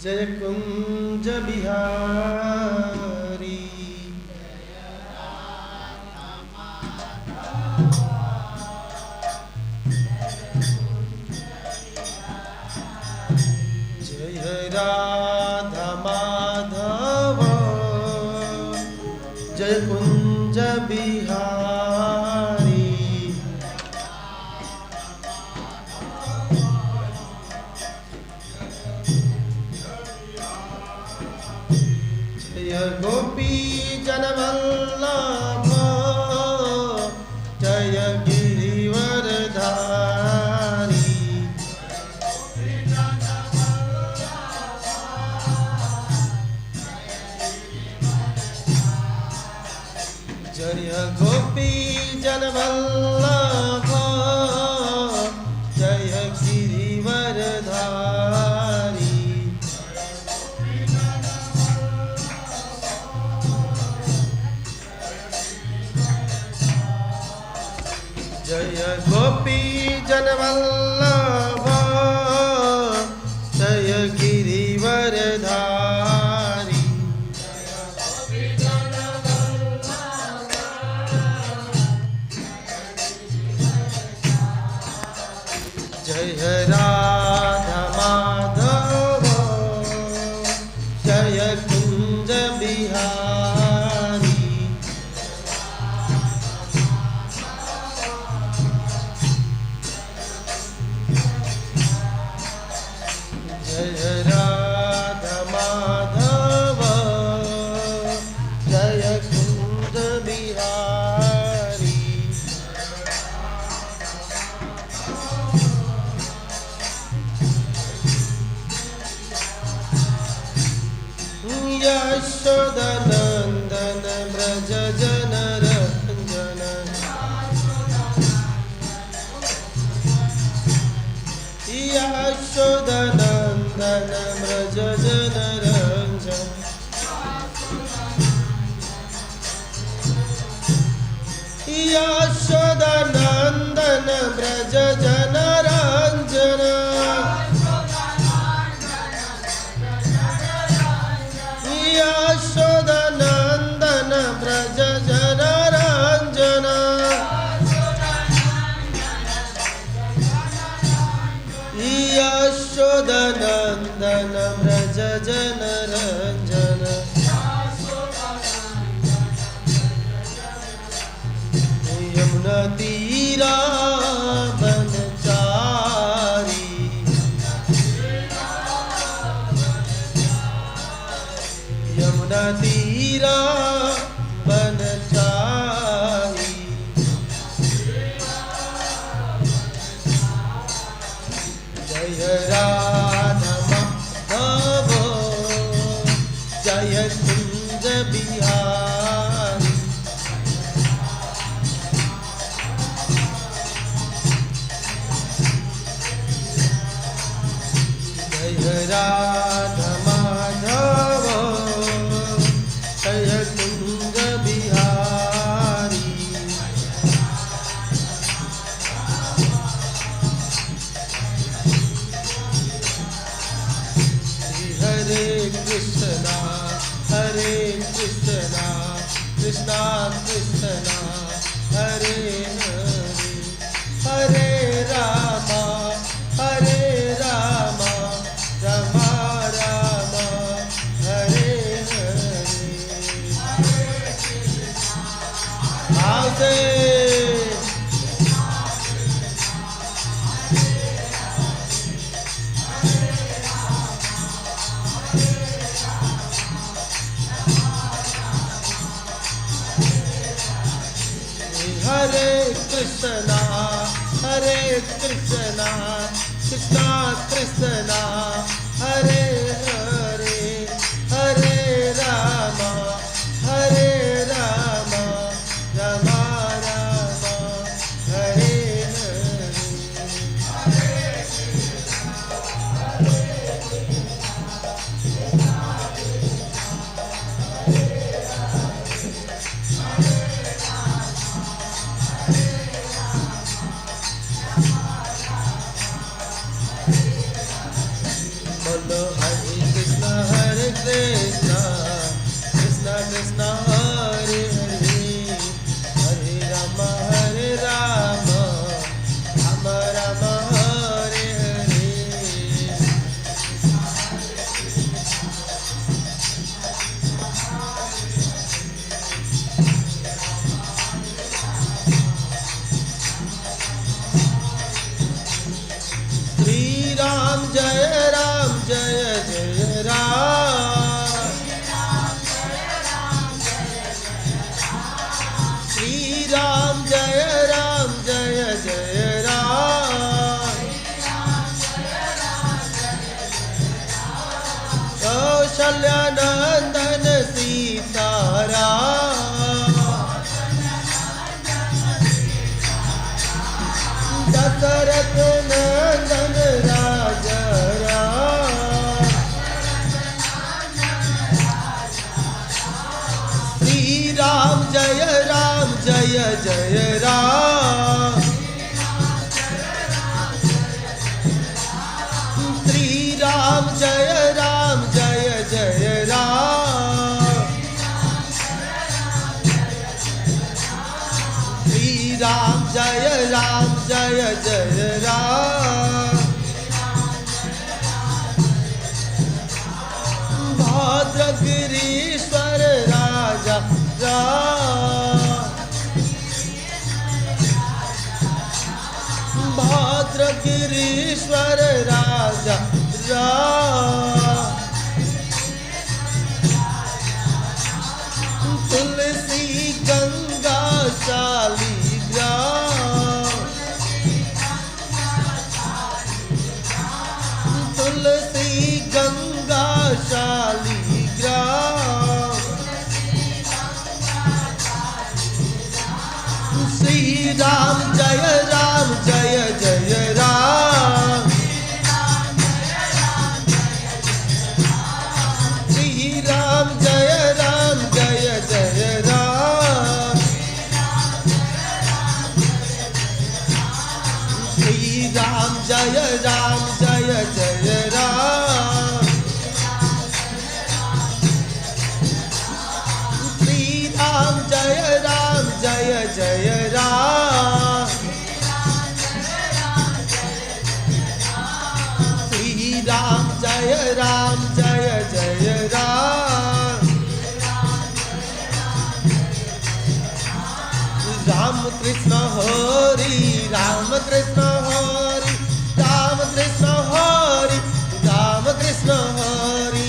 जय कुंज बिहारी। जय राधा माधव जय कुंज बिहारी। जय गोपी जनवल्लभ जय गिरिवरधारी। जय गोपी जनवल्लभ जय गिरिवरधारी। जय गोपी जनवल्लभ जय गिरिवरधारी। जय राधा माधव जय कुंज बिहारी। जय राधा माधव जय कुंज बिहारी। यशोदनंदन ब्रज जन रंजन। यशोदनंदन ब्रज जन रंजन। यशोदनंदन ब्रज जन रंजन। यशोदनंदन ब्रज जन रंजन। यशोदनंदन ब्रज जन रंजन। यमुना तीरा बनचारी। यमुना तीरा बनचारी। जय राधा माधव जय कुंज बिहारी। जय राधा माधव जय कुंज बिहारी। हरे कृष्णा कृष्णा कृष्णा हरे हरे हरे रामा रामा रामा हरे हरे। आसे हरे कृष्णा कृष्णा कृष्णा हरे हरे हरे रामा रामा रामा हरे बोलो हरे कौशल्यानंदन सीताराम, दशरथ नंदन राजा राम, श्री राम जय जय राम, श्री राम जय जय राम, श्री राम जय जय राम, भद्रगिरीश्वर राजा राम, भद्रगिरीश्वर राजा राम, तुलसी गंगा शालिग्राम, तुलसी गंगा शालिग्राम, श्री राम जय जय राम, श्री राम जय जय राम, श्री राम जय जय राम, श्री राम जय जय राम, श्री राम जय जय राम, राम कृष्ण हरि राम कृष्ण हरि, राम कृष्ण हरि राम कृष्ण हरि,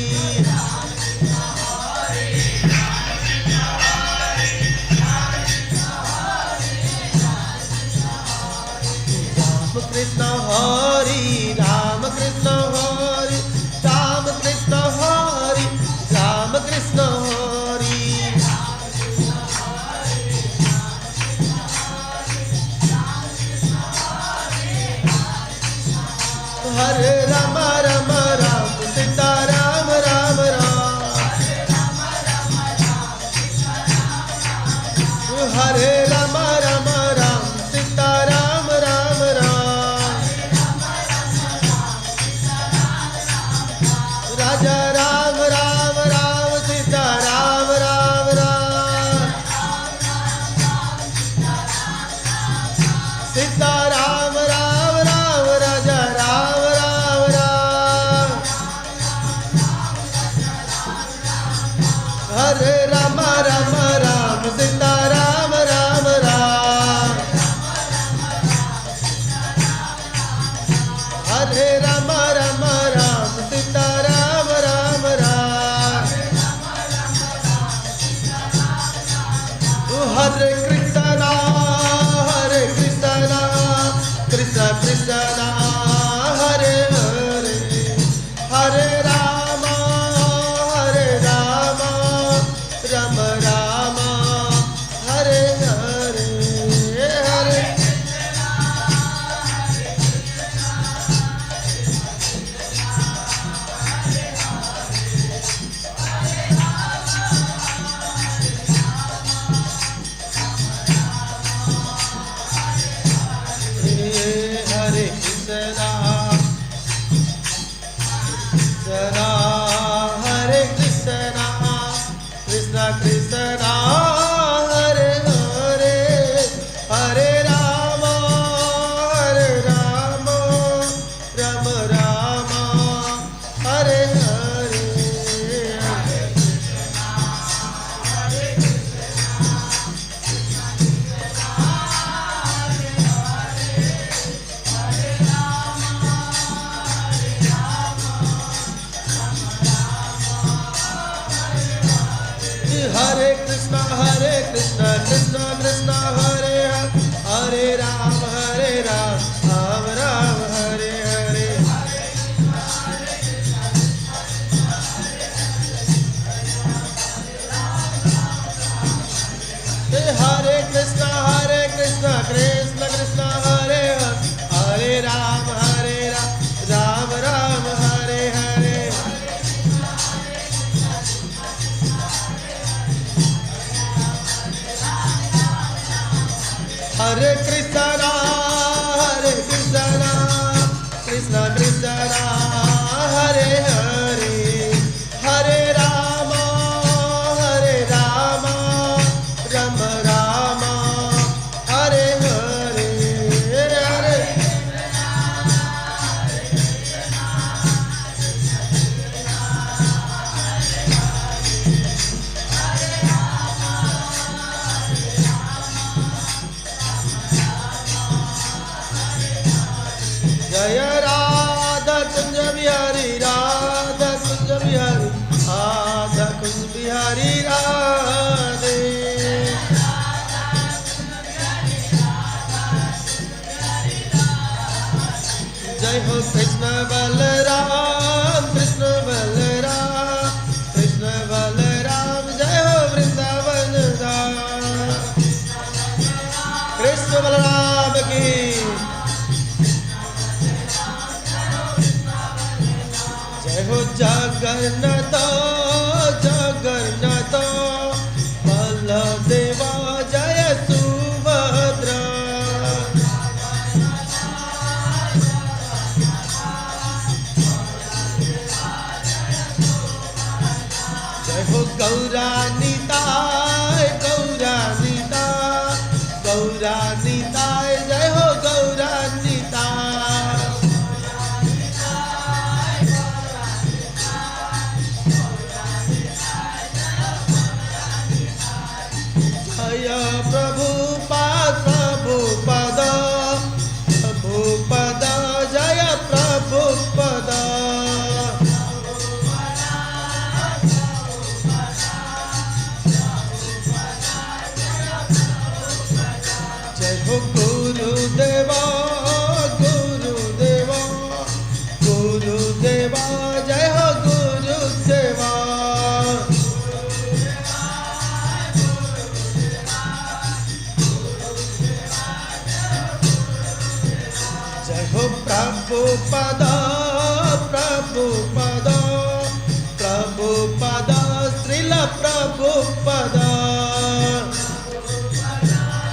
राम कृष्ण हरि राम कृष्ण हरि, राम कृष्ण हरि राम कृष्ण हरि, हरे राम राम राम सीता राम राम राम, हरे राम राम राम सीता राम राम राम, राजा राम राम राम सीता राम राम राम, सीता राम राम राम राजा राम राम राम, हरे राम राम राम सीता राम राम राम, हरे राम राम राम सीता राम राम राम, हरे कृष्ण कृष्ण कृष्ण हरे हरे, हरे राम राम राम हरे हरे, हरे हरे कृष्णा कृष्णा हरे कृष्णा कृष्णा कृष्णा हरे हरे, हरे राम राम राम हरे हरे, हरे Krishna Krishna Krishna Hare Hare Ram Ram Hare Hare, Hare Krishna, Krishna Krishna, Hare Hare, Hare Rama, Rama Rama, Hare Hare, Hare. Jaya Radha Kunja Bihari, Radha Kunja Bihari, Radha Kunja Bihari, Radhe. Jai Ho Krishna Balaram, Krishna Balaram, Krishna Balaram, Jai Ho Vrindavan Dham. Krishna Balaram ki. Jai Ho Jagannatha, Jagannatha, Baladeva, Jaya Subhadra. Jai Ho Gauranitai, Gauranitai, Gauranitai, Jai Ho Gauranitai. Jaya Prabhupada, Prabhupada, Prabhupada, Jaya Prabhupada. Jai Ho Gurudeva, Gurudeva, Gurudeva, Jai Ho Gurudeva. Jai Ho Prabhupada, Prabhupada, Prabhupada, Srila Prabhupada.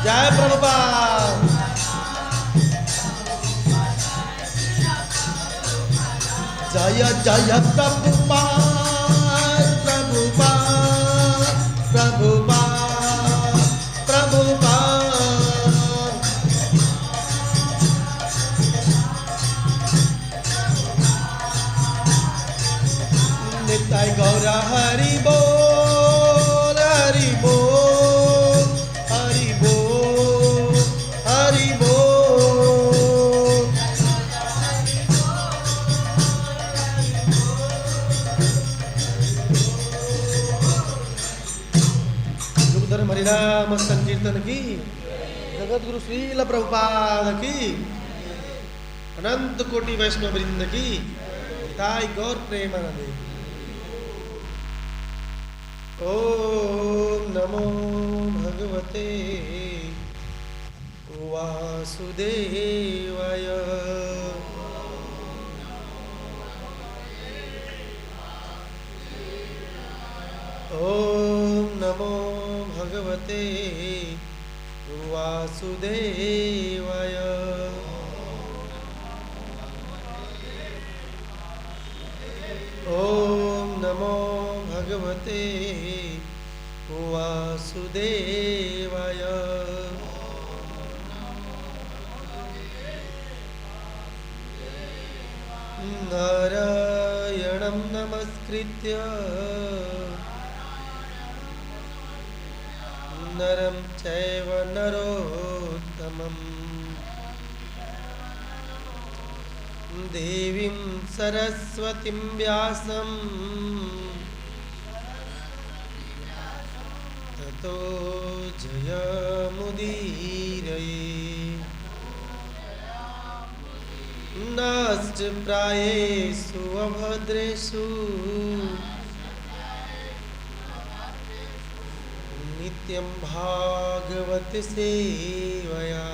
Jai Prabhupada. Jaya Jaya Prabhupada, Prabhupada, Prabhupada, Prabhupada. Nitai Gaura Hari Bol, Hari Bol, Hari Bol, Hari Bol. Gurudhara Harinama Sankirtan की, जगत गुरु श्रील प्रभुपाद की, अनंत कोटि वैष्णव वृंद की, ताई गौर प्रेमानंद। ओम नमो भगवते वासुदेवाय। ओम नमो भगवते वासुदेवाय। ओम नमो भगवते वासुदेवाय। नारायणं नमस्कृत्य नरं चैव नरोत्तमम् देवीं सरस्वतीं व्यासं ततो जयमुदीरये। नश्च प्रायेषु अभद्रेषु नित्यं भागवत सेवया।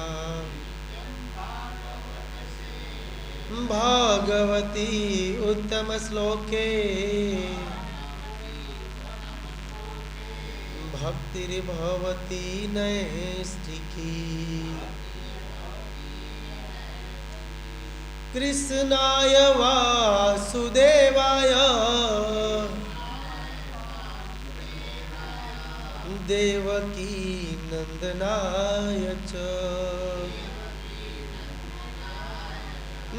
भागवती उत्तम श्लोके भक्तिर्भवती नैष्ठिकी। कृष्णाय वासुदेवाय देवकी नंदनाय च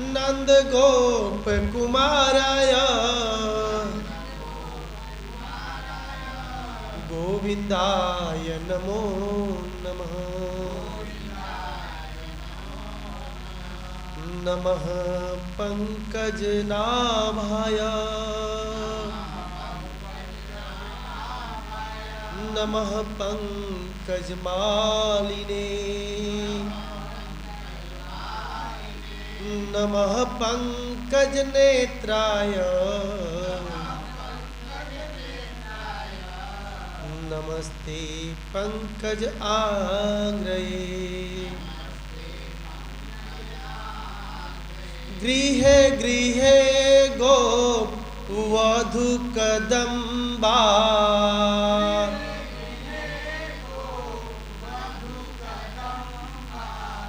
नंद गोप कुमाराय गोविंदाय नमो नमः। नमः पंकजनाभाय नमः पंकजमालिने नमः पंकजनेत्राय नमस्ते पंकज आंग्रये। गृहे गृहे गोप वधू कदम्बा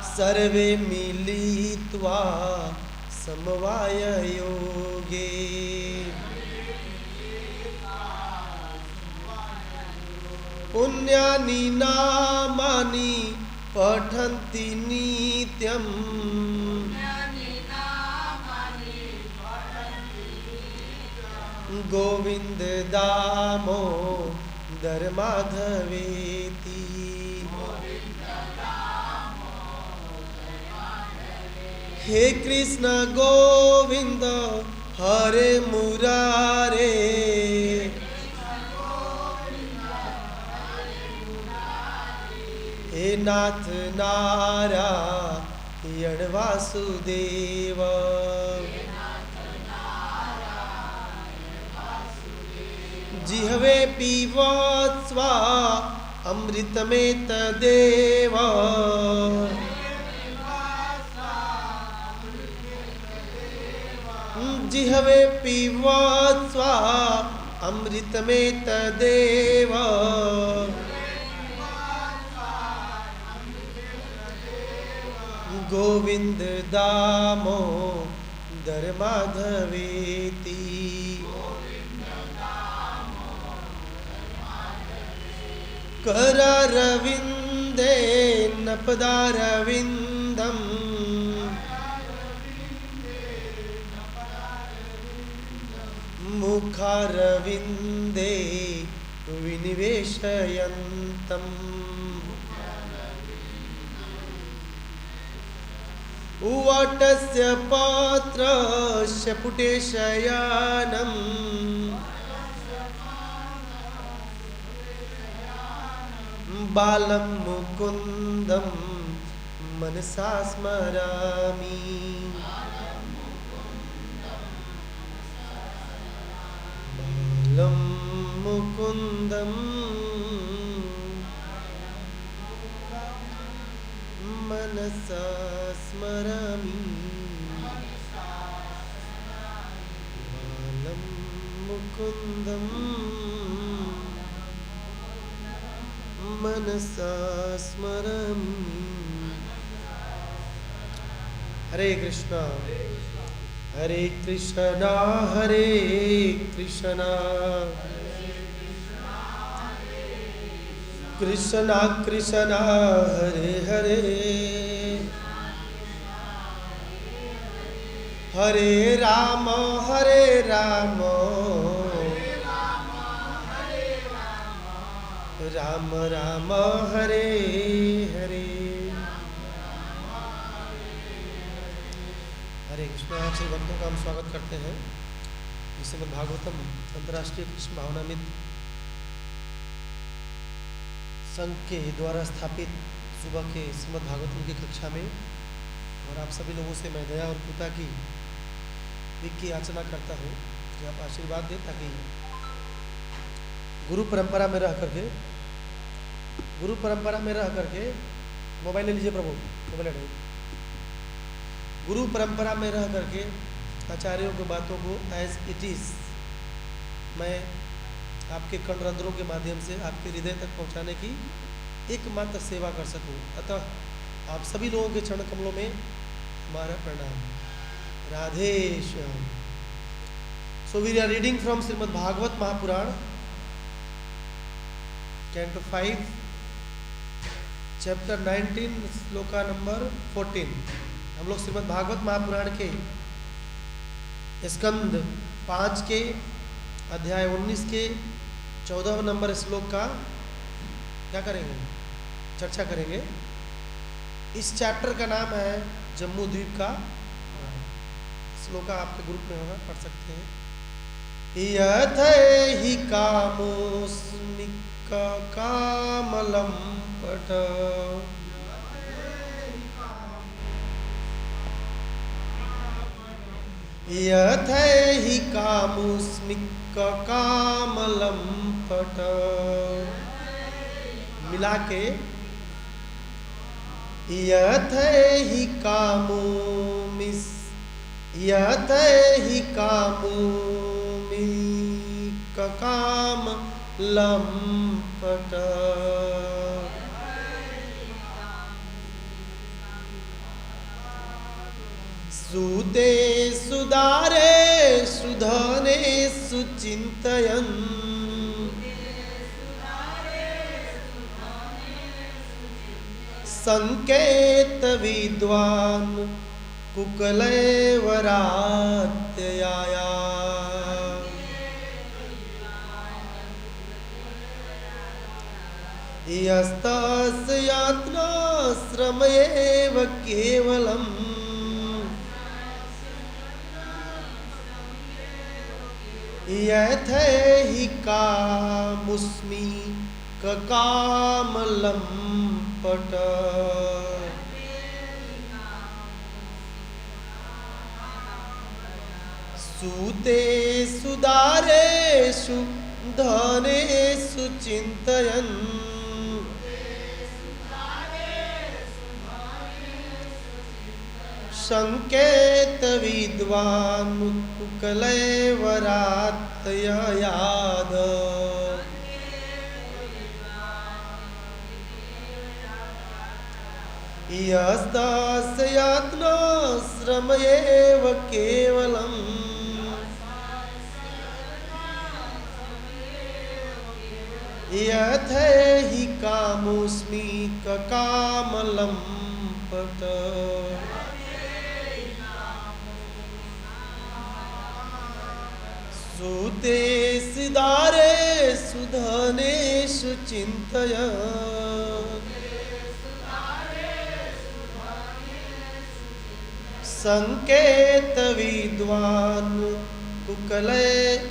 सर्वे मिलित्वा समवाय योगे पुण्यानि नामानि पठन्ति नित्यम् गोविंद दामोदर माधवेति। हे कृष्ण गोविंद हरे मुरारे हे नाथ नारायण वासुदेव जिह्वे पीवत्स्वा अमृतमेतदेव जिह्वे पीवत्स्वा अमृतमेतदेव गोविंद दामोदर माधवेति। करारविंदे नपदारविंदम मुखारविंदे विनिवेशयन्तम् उवाटस्य पात्रस्य पुटे शयानम् बालं मुकुन्दं मनसा स्मरामि। बालं मुकुन्दं मनसा स्मरामि। बालं मुकुन्दं मनसा स्मरामि। हरे कृष्णा हरे कृष्णा कृष्णा कृष्णा हरे हरे हरे राम राम राम हरे हरे। हरे कृष्ण। आप सभी भक्तों का हम स्वागत करते हैं श्रीमद् भागवतम अंतर्राष्ट्रीय कृष्ण भावनामृत संघ के द्वारा स्थापित सुबह के श्रीमद् भागवतम की कक्षा में। और आप सभी लोगों से मैं दया और कृपा की याचना करता हूँ कि आप आशीर्वाद दें ताकि गुरु परंपरा में रह करके मोबाइल ले लीजिए प्रभु, मोबाइल ले। गुरु परंपरा में रह करके आचार्यों की बातों को एज इट इज़ मैं आपके कणरंध्रों के माध्यम से आपके हृदय तक पहुंचाने की एकमात्र सेवा कर सकूं। अतः आप सभी लोगों के चरण कमलों में हमारा प्रणाम। Radhe Shyam. So we are reading from Srimad Bhagavad Mahapuran, Canto 5, Chapter 19, shloka number 14. हम लोग श्रीमद् भागवत महापुराण के स्कंद 5 के अध्याय 19 के 14 नंबर श्लोक का क्या करेंगे, चर्चा करेंगे. इस चैप्टर का नाम है जम्मू द्वीप का. श्लोका आपके ग्रुप में होगा, पढ़ सकते हैं. यथैहि कामोऽस्मिक कामलं पठ यथैहि कामोऽस्मिक कामलं पठ. मिला के यथैहि कामोऽस्मिक कामलं पठ. सुते सुदारे सुधने सुचिन्तयन् संकेत विद्वान् कुकलेवरात्यया. यस्तस्य यत्नाश्रमयेव केवलम् यथैहि कामोऽस्मिक कामलं पठ. सुतेषु दारेषु धनेषु चिन्तयन् संकेत विद्वान् कुकलेवरात्ययाद. यस्तस्य यत्नाश्रमयेव केवलम् यथैहि कामोऽस्मिक कामलं पठ. सुतेषु दारेषु धनेषु चिन्तयन् संकेत विद्वान् कुकलेवरात्ययाद.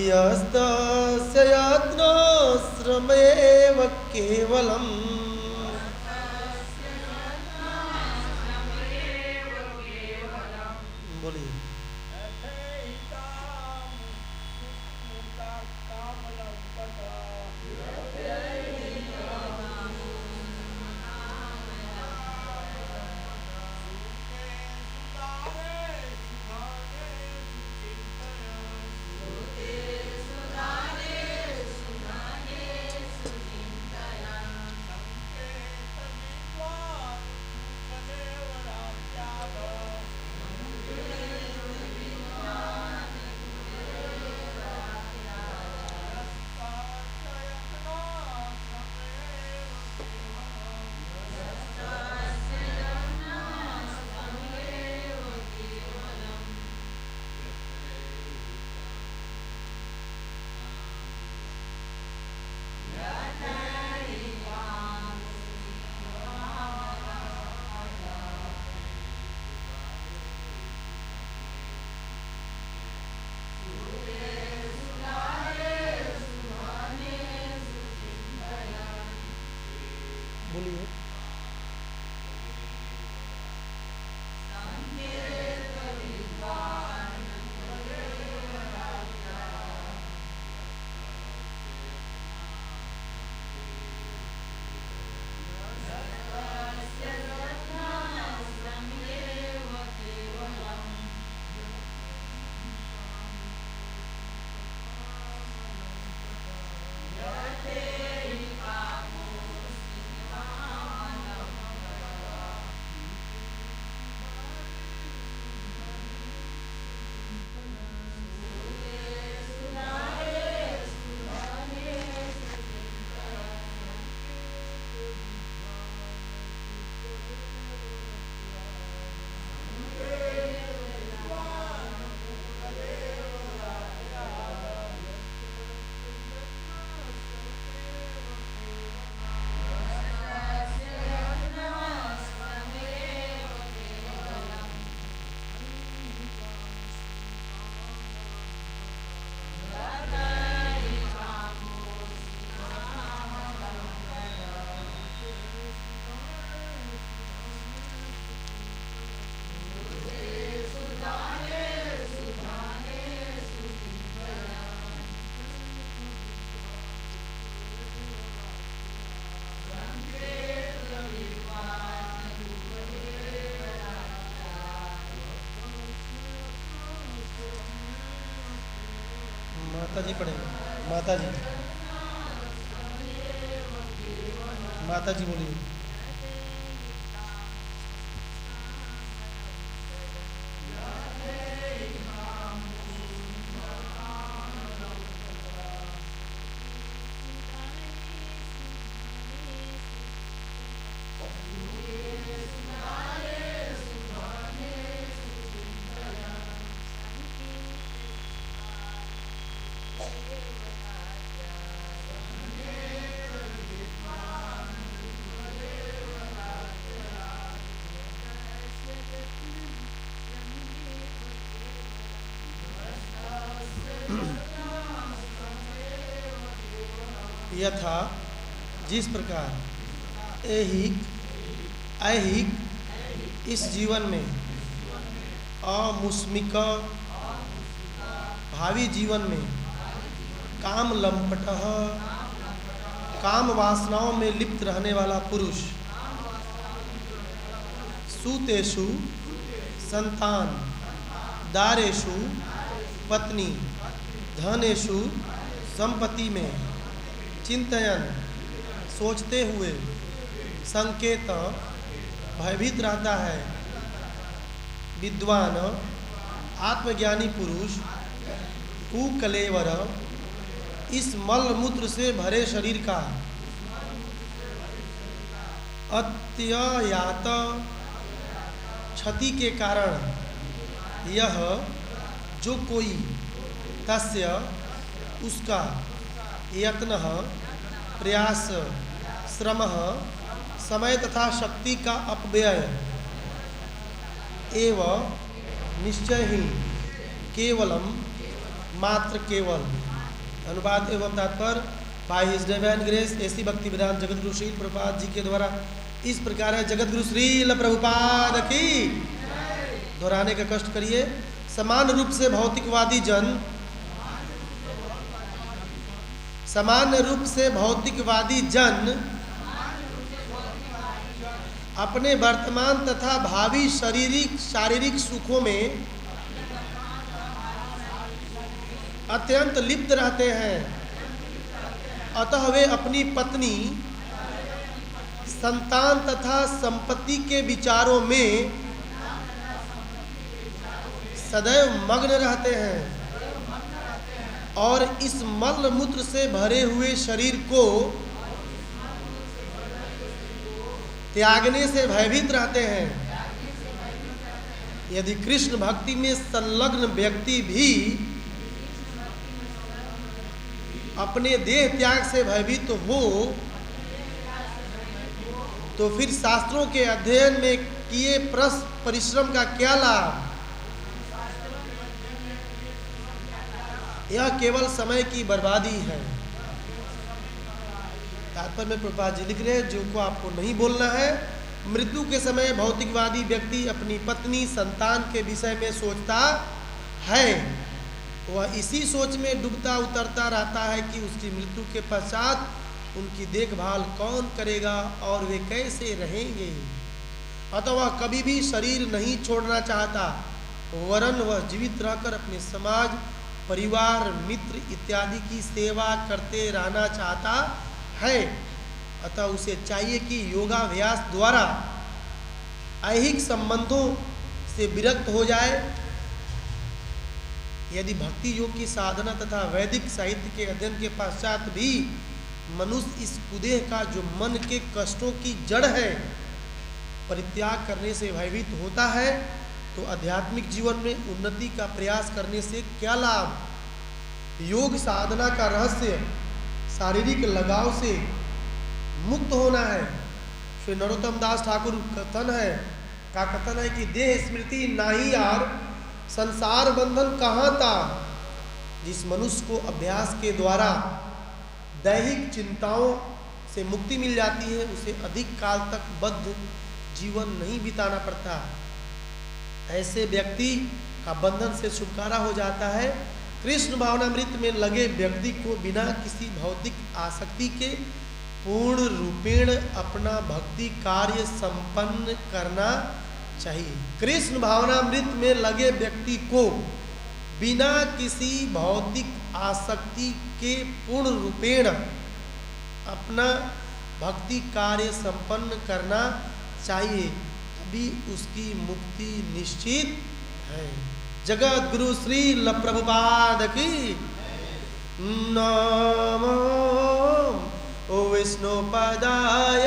यस्तस्य यत्नाश्रमयेव केवलम् बोलिए. बोलिए. जी पढ़ेंगे। माता जी, माता जी बोलिए। यथा जिस प्रकार ऐहिक ऐहिक इस जीवन में, अमुष्मिक भावी जीवन में, काम लंपटः काम वासनाओं में लिप्त रहने वाला पुरुष, सूतेषु संतान, दारेषु पत्नी, धनेषु संपत्ति में, चिंतयन सोचते हुए, संकेत भयभीत रहता है। विद्वान आत्मज्ञानी पुरुष कुकलेवर इस मल मूत्र से भरे शरीर का अत्ययात क्षति के कारण यह जो कोई तस्य उसका यत्न प्रयास श्रम समय तथा शक्ति का अपव्यय एवं निश्चय ही केवलम मात्र केवल। अनुवाद एवं तात्पर्य बाय हिज डिवाइन ग्रेस ऐसी भक्ति विधान जगत गुरु श्रील प्रभुपाद जी के द्वारा इस प्रकार है। जगत गुरु श्रील प्रभुपाद की। दोहराने का कष्ट करिए। समान रूप से भौतिकवादी जन सामान्य रूप से भौतिकवादी जन अपने वर्तमान तथा भावी शारीरिक सुखों में अत्यंत लिप्त रहते हैं। अतः वे अपनी पत्नी, संतान तथा संपत्ति के विचारों में सदैव मग्न रहते हैं और इस मल मूत्र से भरे हुए शरीर को त्यागने से भयभीत रहते हैं। यदि कृष्ण भक्ति में संलग्न व्यक्ति भी अपने देह त्याग से भयभीत हो तो फिर शास्त्रों के अध्ययन में किए परिश्रम का क्या लाभ? यह केवल समय की बर्बादी है। तात्पर्य में प्रभुपाद जी लिख रहे हैं, जो को आपको नहीं बोलना है। मृत्यु के समय भौतिकवादी व्यक्ति अपनी पत्नी, संतान के विषय में सोचता है। वह इसी सोच में डूबता उतरता रहता है कि उसकी मृत्यु के पश्चात उनकी देखभाल कौन करेगा और वे कैसे रहेंगे। अतः वह कभी भी शरीर नहीं छोड़ना चाहता, वरन वह जीवित रहकर अपने समाज, परिवार, मित्र इत्यादि की सेवा करते रहना चाहता है। अतः उसे चाहिए कि योगाभ्यास द्वारा ऐहिक संबंधों से विरक्त हो जाए। यदि भक्ति योग की साधना तथा वैदिक साहित्य के अध्ययन के पश्चात भी मनुष्य इस कुदेह का जो मन के कष्टों की जड़ है परित्याग करने से भयभीत होता है, तो आध्यात्मिक जीवन में उन्नति का प्रयास करने से क्या लाभ? योग साधना का रहस्य शारीरिक लगाव से मुक्त होना है। श्री नरोत्तम दास ठाकुर कथन है कि देह स्मृति नाही यार, संसार बंधन कहाँ था। जिस मनुष्य को अभ्यास के द्वारा दैहिक चिंताओं से मुक्ति मिल जाती है, उसे अधिक काल तक बद्ध जीवन नहीं बिताना पड़ता। ऐसे व्यक्ति का बंधन से छुटकारा हो जाता है। कृष्ण भावनामृत में लगे व्यक्ति को बिना किसी भौतिक आसक्ति के पूर्ण रूपेण अपना भक्ति कार्य संपन्न करना चाहिए। कृष्ण भावनामृत में लगे व्यक्ति को बिना किसी भौतिक आसक्ति के पूर्ण रूपेण अपना भक्ति कार्य संपन्न करना चाहिए, तभी उसकी मुक्ति निश्चित है। जगत गुरु श्री प्रभुपाद की नमो। ओ विष्णुपदाय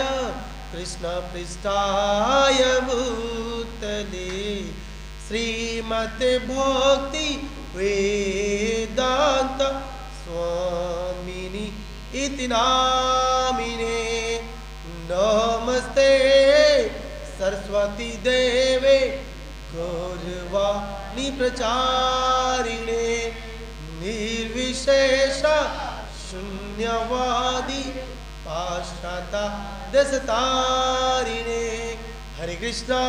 कृष्ण पृष्ठाय भूतले श्रीमते भक्ति वेदांत स्वामिनि इति नामिने। नमस्ते सरस्वती देवे गौरवाणी प्रचारिणे निर्विशेष शून्यवादी पाश्चात्य देशतारिणे। हरे कृष्णा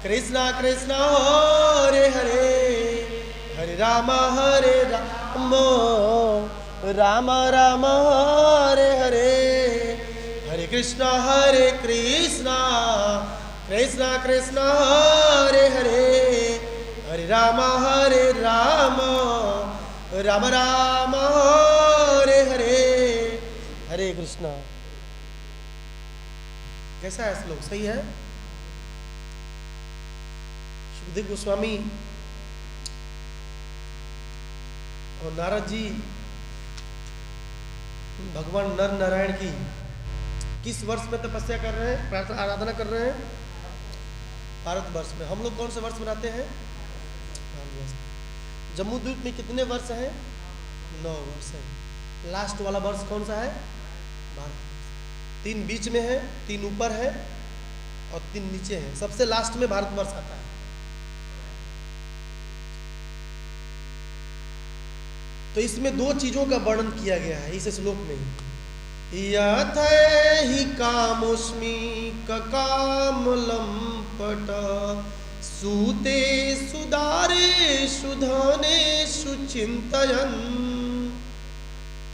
कृष्णा कृष्णा हरे हरे, हरे राम राम राम हरे हरे। हरे कृष्णा कृष्णा कृष्णा हरे हरे, हरे राम राम राम हरे हरे। हरे कृष्णा। कैसा है श्लोक? सही है? सुखदेव गोस्वामी और नारद जी भगवान नर नारायण की किस वर्ष में तपस्या कर रहे हैं, प्रार्थना आराधना कर रहे हैं? भारतवर्ष में। हम लोग कौन से वर्ष मनाते हैं? जम्मूद्वीप में कितने वर्ष हैं? 9 वर्ष है। लास्ट वाला वर्ष कौन सा है? भारत। 3 बीच में है, 3 ऊपर है और 3 नीचे है। सबसे लास्ट में भारतवर्ष आता है। तो इसमें 2 चीजों का वर्णन किया गया है इस श्लोक में। यथै हि कामोस्मि ककामलंपट सूते सुदारे सुधने सुचिंतयन्।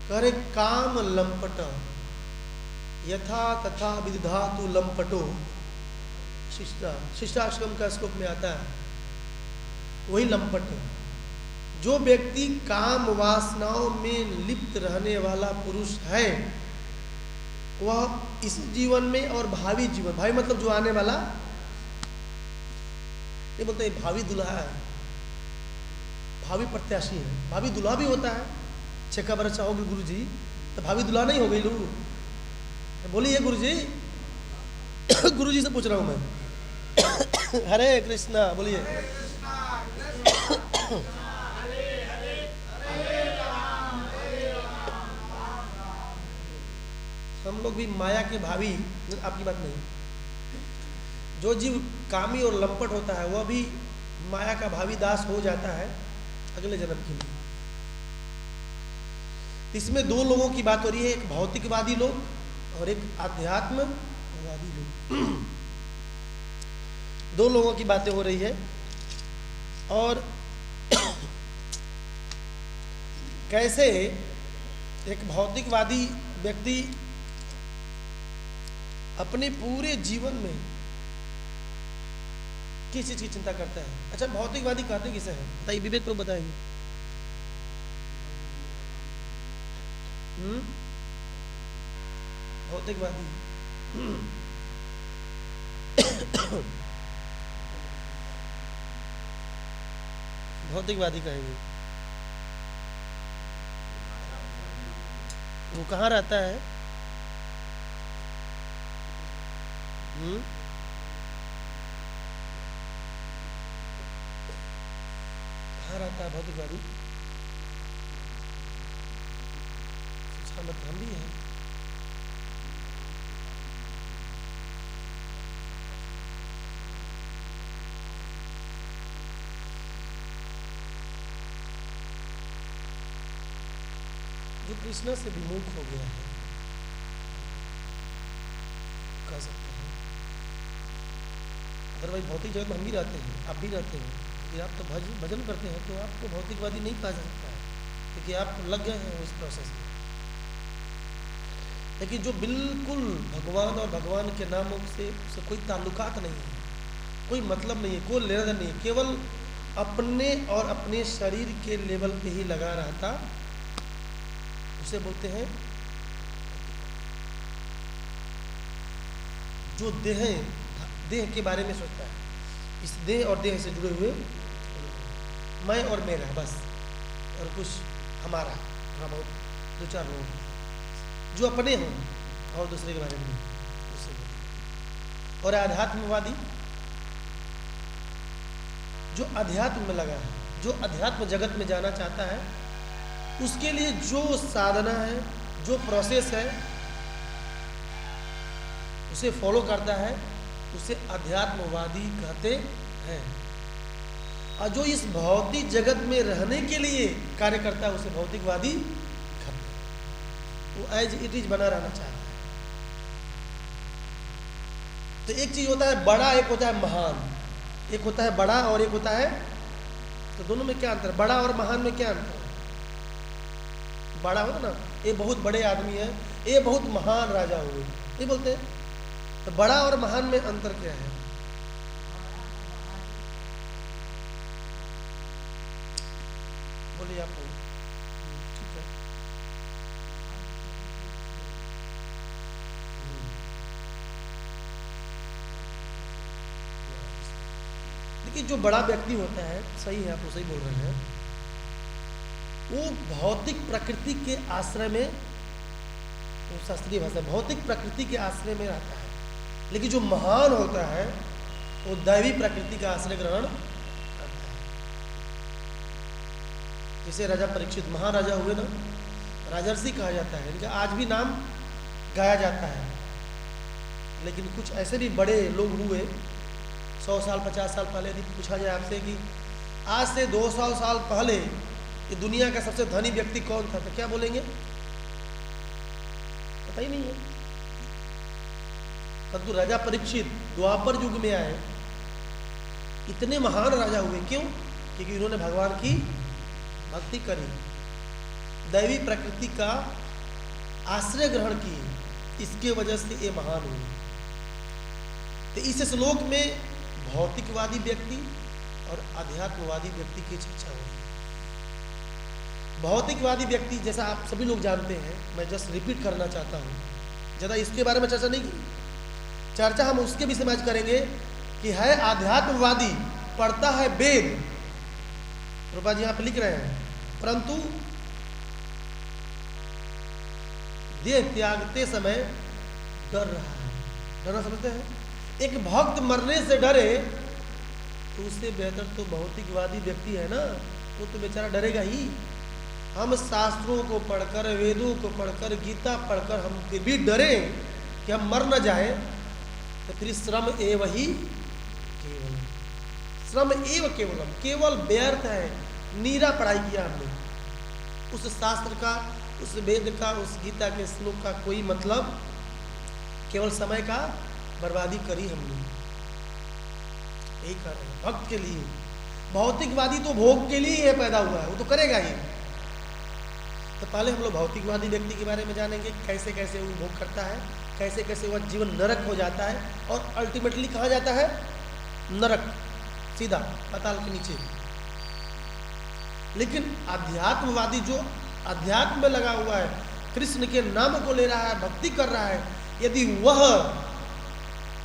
करे काम लंपट यथा तथा विदधातु लंपटो। शिष्टाश्रम का श्लोक में आता है वही लंपट। जो व्यक्ति काम वासनाओं में लिप्त रहने वाला पुरुष है वह इस जीवन में और भावी जीवन, भावी मतलब जो आने वाला, ये बोलते हैं भावी दुल्हा है, भावी प्रत्याशी है। भावी दुल्हा भी होता है। 6 वर्ष होगी गुरु जी तो भावी दुल्हा नहीं हो गई लोग? बोलिए गुरु जी। गुरु जी से पूछ रहा हूं मैं। हरे कृष्णा बोलिए। हम लोग भी माया के भावी, आपकी बात नहीं। जो जीव कामी और लंपट होता है वह भी माया का भावी दास हो जाता है अगले जन्म के लिए। इसमें 2 लोगों की बात हो रही है, एक भौतिकवादी लोग और एक आध्यात्मवादी लोग। 2 लोगों की बातें हो रही है। और कैसे एक भौतिकवादी व्यक्ति अपने पूरे जीवन में किस चीज की चिंता करता है? अच्छा, भौतिकवादी कहते किसे हैं बताइए, विवेक को बताएंगे। भौतिकवादी भौतिकवादी कहेंगे। वो कहाँ रहता है? कहाँ रहता है भौतिकवादी? उसका मतलब हम भी है। जो कृष्ण से विमुख हो गया है, कह सकते हैं। अदरवाइज भौतिक जगत में हम भी रहते हैं, आप भी रहते हैं। यदि आप तो भजन करते हैं तो आपको भौतिकवादी नहीं कहा जा सकता है, क्योंकि आप लग गए हैं उस प्रोसेस में। लेकिन जो बिल्कुल भगवान और भगवान के नामों से कोई ताल्लुकात नहीं है, कोई मतलब नहीं है, कोई लेना देना नहीं है, केवल अपने और अपने शरीर के लेवल पे ही लगा रहता, उसे बोलते हैं जो देह के बारे में सोचता है, इस देह और देह से जुड़े हुए, मैं और मेरा बस, और कुछ हमारा, हाँ बहुत दो चार लोग जो अपने हों और दूसरे के बारे में उसे बोलते। और आध्यात्मवादी जो अध्यात्म में लगा है, जो अध्यात्म जगत में जाना चाहता है, उसके लिए जो साधना है, जो प्रोसेस है, उसे फॉलो करता है, उसे अध्यात्मवादी कहते हैं। और जो इस भौतिक जगत में रहने के लिए कार्य करता है, उसे भौतिकवादी कहते हैं। वो एज इट इज बना रहना चाहता है। तो एक चीज होता है बड़ा, एक होता है महान। एक होता है बड़ा और एक होता है, तो दोनों में क्या अंतर है? बड़ा और महान में क्या अंतर है? बड़ा होता ना, ये बहुत बड़े आदमी है, ये बहुत महान राजा हुए, ये बोलते हैं। तो बड़ा और महान में अंतर क्या है? बोलिए आप। ठीक है, देखिए जो बड़ा व्यक्ति होता है, सही है, आप तो सही बोल रहे हैं, वो भौतिक प्रकृति के आश्रय में, वो शास्त्रीय भाषा भौतिक प्रकृति के आश्रय में रहता है। लेकिन जो महान होता है वो दैवी प्रकृति का आश्रय ग्रहण करता है। जैसे राजा परीक्षित महाराजा हुए ना, राजर्षि कहा जाता है, इनका आज भी नाम गाया जाता है। लेकिन कुछ ऐसे भी बड़े लोग हुए 100 साल 50 साल पहले, यदि पूछा जाए आपसे कि आज से 200 साल पहले ये दुनिया का सबसे धनी व्यक्ति कौन था, तो क्या बोलेंगे? पता ही नहीं है। परंतु राजा परीक्षित द्वापर युग में आए, इतने महान राजा हुए। क्यों? क्योंकि उन्होंने भगवान की भक्ति करी, दैवी प्रकृति का आश्रय ग्रहण की, इसके वजह से ये महान हुए। तो इस श्लोक में भौतिकवादी व्यक्ति और अध्यात्मवादी व्यक्ति की चर्चा हुई। भौतिकवादी व्यक्ति जैसा आप सभी लोग जानते हैं, मैं जस्ट रिपीट करना चाहता हूँ, ज़्यादा इसके बारे में चर्चा नहीं की। चर्चा हम उसके विषय में आज करेंगे कि है आध्यात्मवादी, पढ़ता है वेद, रूपा जी यहाँ पे लिख रहे हैं, परंतु देह त्यागते समय डर रहा है। डरना समझते हैं? एक भक्त मरने से डरे तो उससे बेहतर तो भौतिकवादी व्यक्ति है ना, वो तो बेचारा डरेगा ही। हम शास्त्रों को पढ़कर, वेदों को पढ़कर, गीता पढ़कर हम फिर भी डरे कि हम मर न जाए, तो फिर श्रम एव ही केवलम, श्रम एव केवलम, केवल व्यर्थ है, नीरा पढ़ाई किया हमने। उस शास्त्र का, उस वेद का, उस गीता के श्लोक का कोई मतलब, केवल समय का बर्बादी करी हमने। यही कर रहे हैं भक्त के लिए। भौतिकवादी तो भोग के लिए ही पैदा हुआ है, वो तो करेगा ही। तो पहले हम लोग भौतिकवादी व्यक्ति के बारे में जानेंगे, कैसे कैसे वो भोग करता है, कैसे कैसे वह जीवन नरक हो जाता है, और अल्टीमेटली कहाँ जाता है? नरक, सीधा पाताल के नीचे। लेकिन अध्यात्मवादी जो अध्यात्म में लगा हुआ है, कृष्ण के नाम को ले रहा है, भक्ति कर रहा है, यदि वह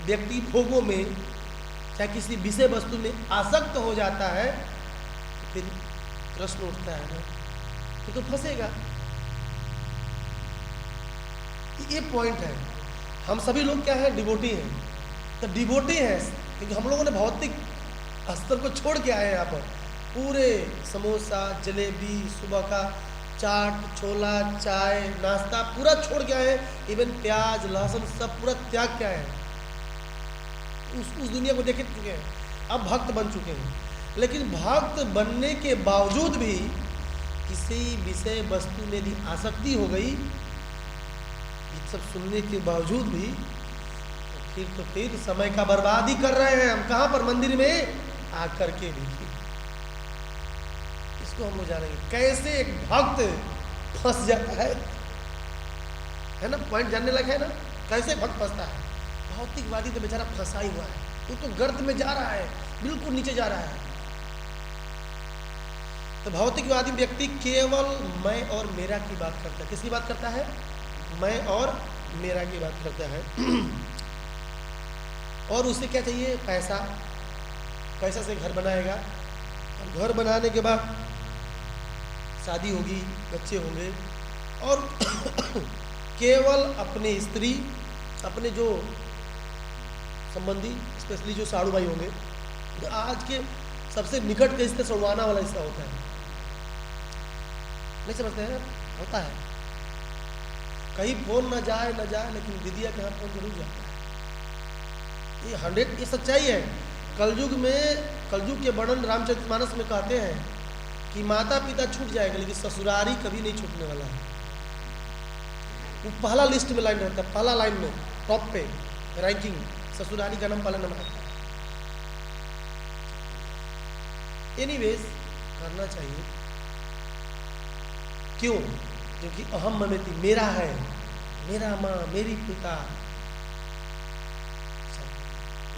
व्यक्ति भोगों में, चाहे किसी विषय वस्तु में आसक्त हो जाता है, तो फिर प्रश्न उठता है ना, तो फंसेगा। ये पॉइंट है। हम सभी लोग क्या है? डिवोटी हैं। तो डिवोटी है क्योंकि हम लोगों ने भौतिक स्तर को छोड़ के आए हैं। यहाँ पर पूरे समोसा, जलेबी, सुबह का चाट, छोला, चाय, नाश्ता पूरा छोड़ के आए हैं। इवन प्याज, लहसुन सब पूरा त्याग के आए हैं। उस दुनिया को देख चुके हैं, अब भक्त बन चुके हैं। लेकिन भक्त बनने के बावजूद भी किसी विषय वस्तु में भी आसक्ति हो गई, ये सब सुनने के बावजूद भी, तो फिर समय का बर्बादी कर रहे हैं हम। कहाँ पर? मंदिर में आकर के देखिए। इसको हम लोग जानेंगे कैसे एक भक्त फंस जाता है ना। पॉइंट जानने लगे है ना, कैसे भक्त फंसता है। भौतिकवादी तो बेचारा फंसा ही हुआ है, वो तो गर्त में जा रहा है, बिल्कुल नीचे जा रहा है। तो भौतिकवादी व्यक्ति केवल मैं और मेरा की बात करता है। किसकी बात करता है? मैं और मेरा की बात करता है। और उसे क्या चाहिए? पैसा। पैसा से घर बनाएगा, और घर बनाने के बाद शादी होगी, बच्चे होंगे, और केवल अपने स्त्री, अपने जो संबंधी, स्पेशली जो साड़ू भाई होंगे, तो आज के सबसे निकट के रिश्ते छुड़वाना वाला हिस्सा होता है। नहीं समझते हैं? होता है। कहीं फोन ना जाए, लेकिन दीदिया के हाथ फोन जरूर जाता है। ये 100 ये सच्चाई है। कलयुग के वर्णन रामचरितमानस में कहते हैं कि माता पिता छूट जाएगा, लेकिन ससुरारी कभी नहीं छूटने वाला है। वो पहला लिस्ट में लाइन रहता है, पहला लाइन में, टॉप पे रैंकिंग, ससुरारी का नाम पहला नंबर आता है। एनीवेज, करना चाहिए। क्यों? क्योंकि अहम ममेति, मेरा है, मेरा माँ, मेरी पिता,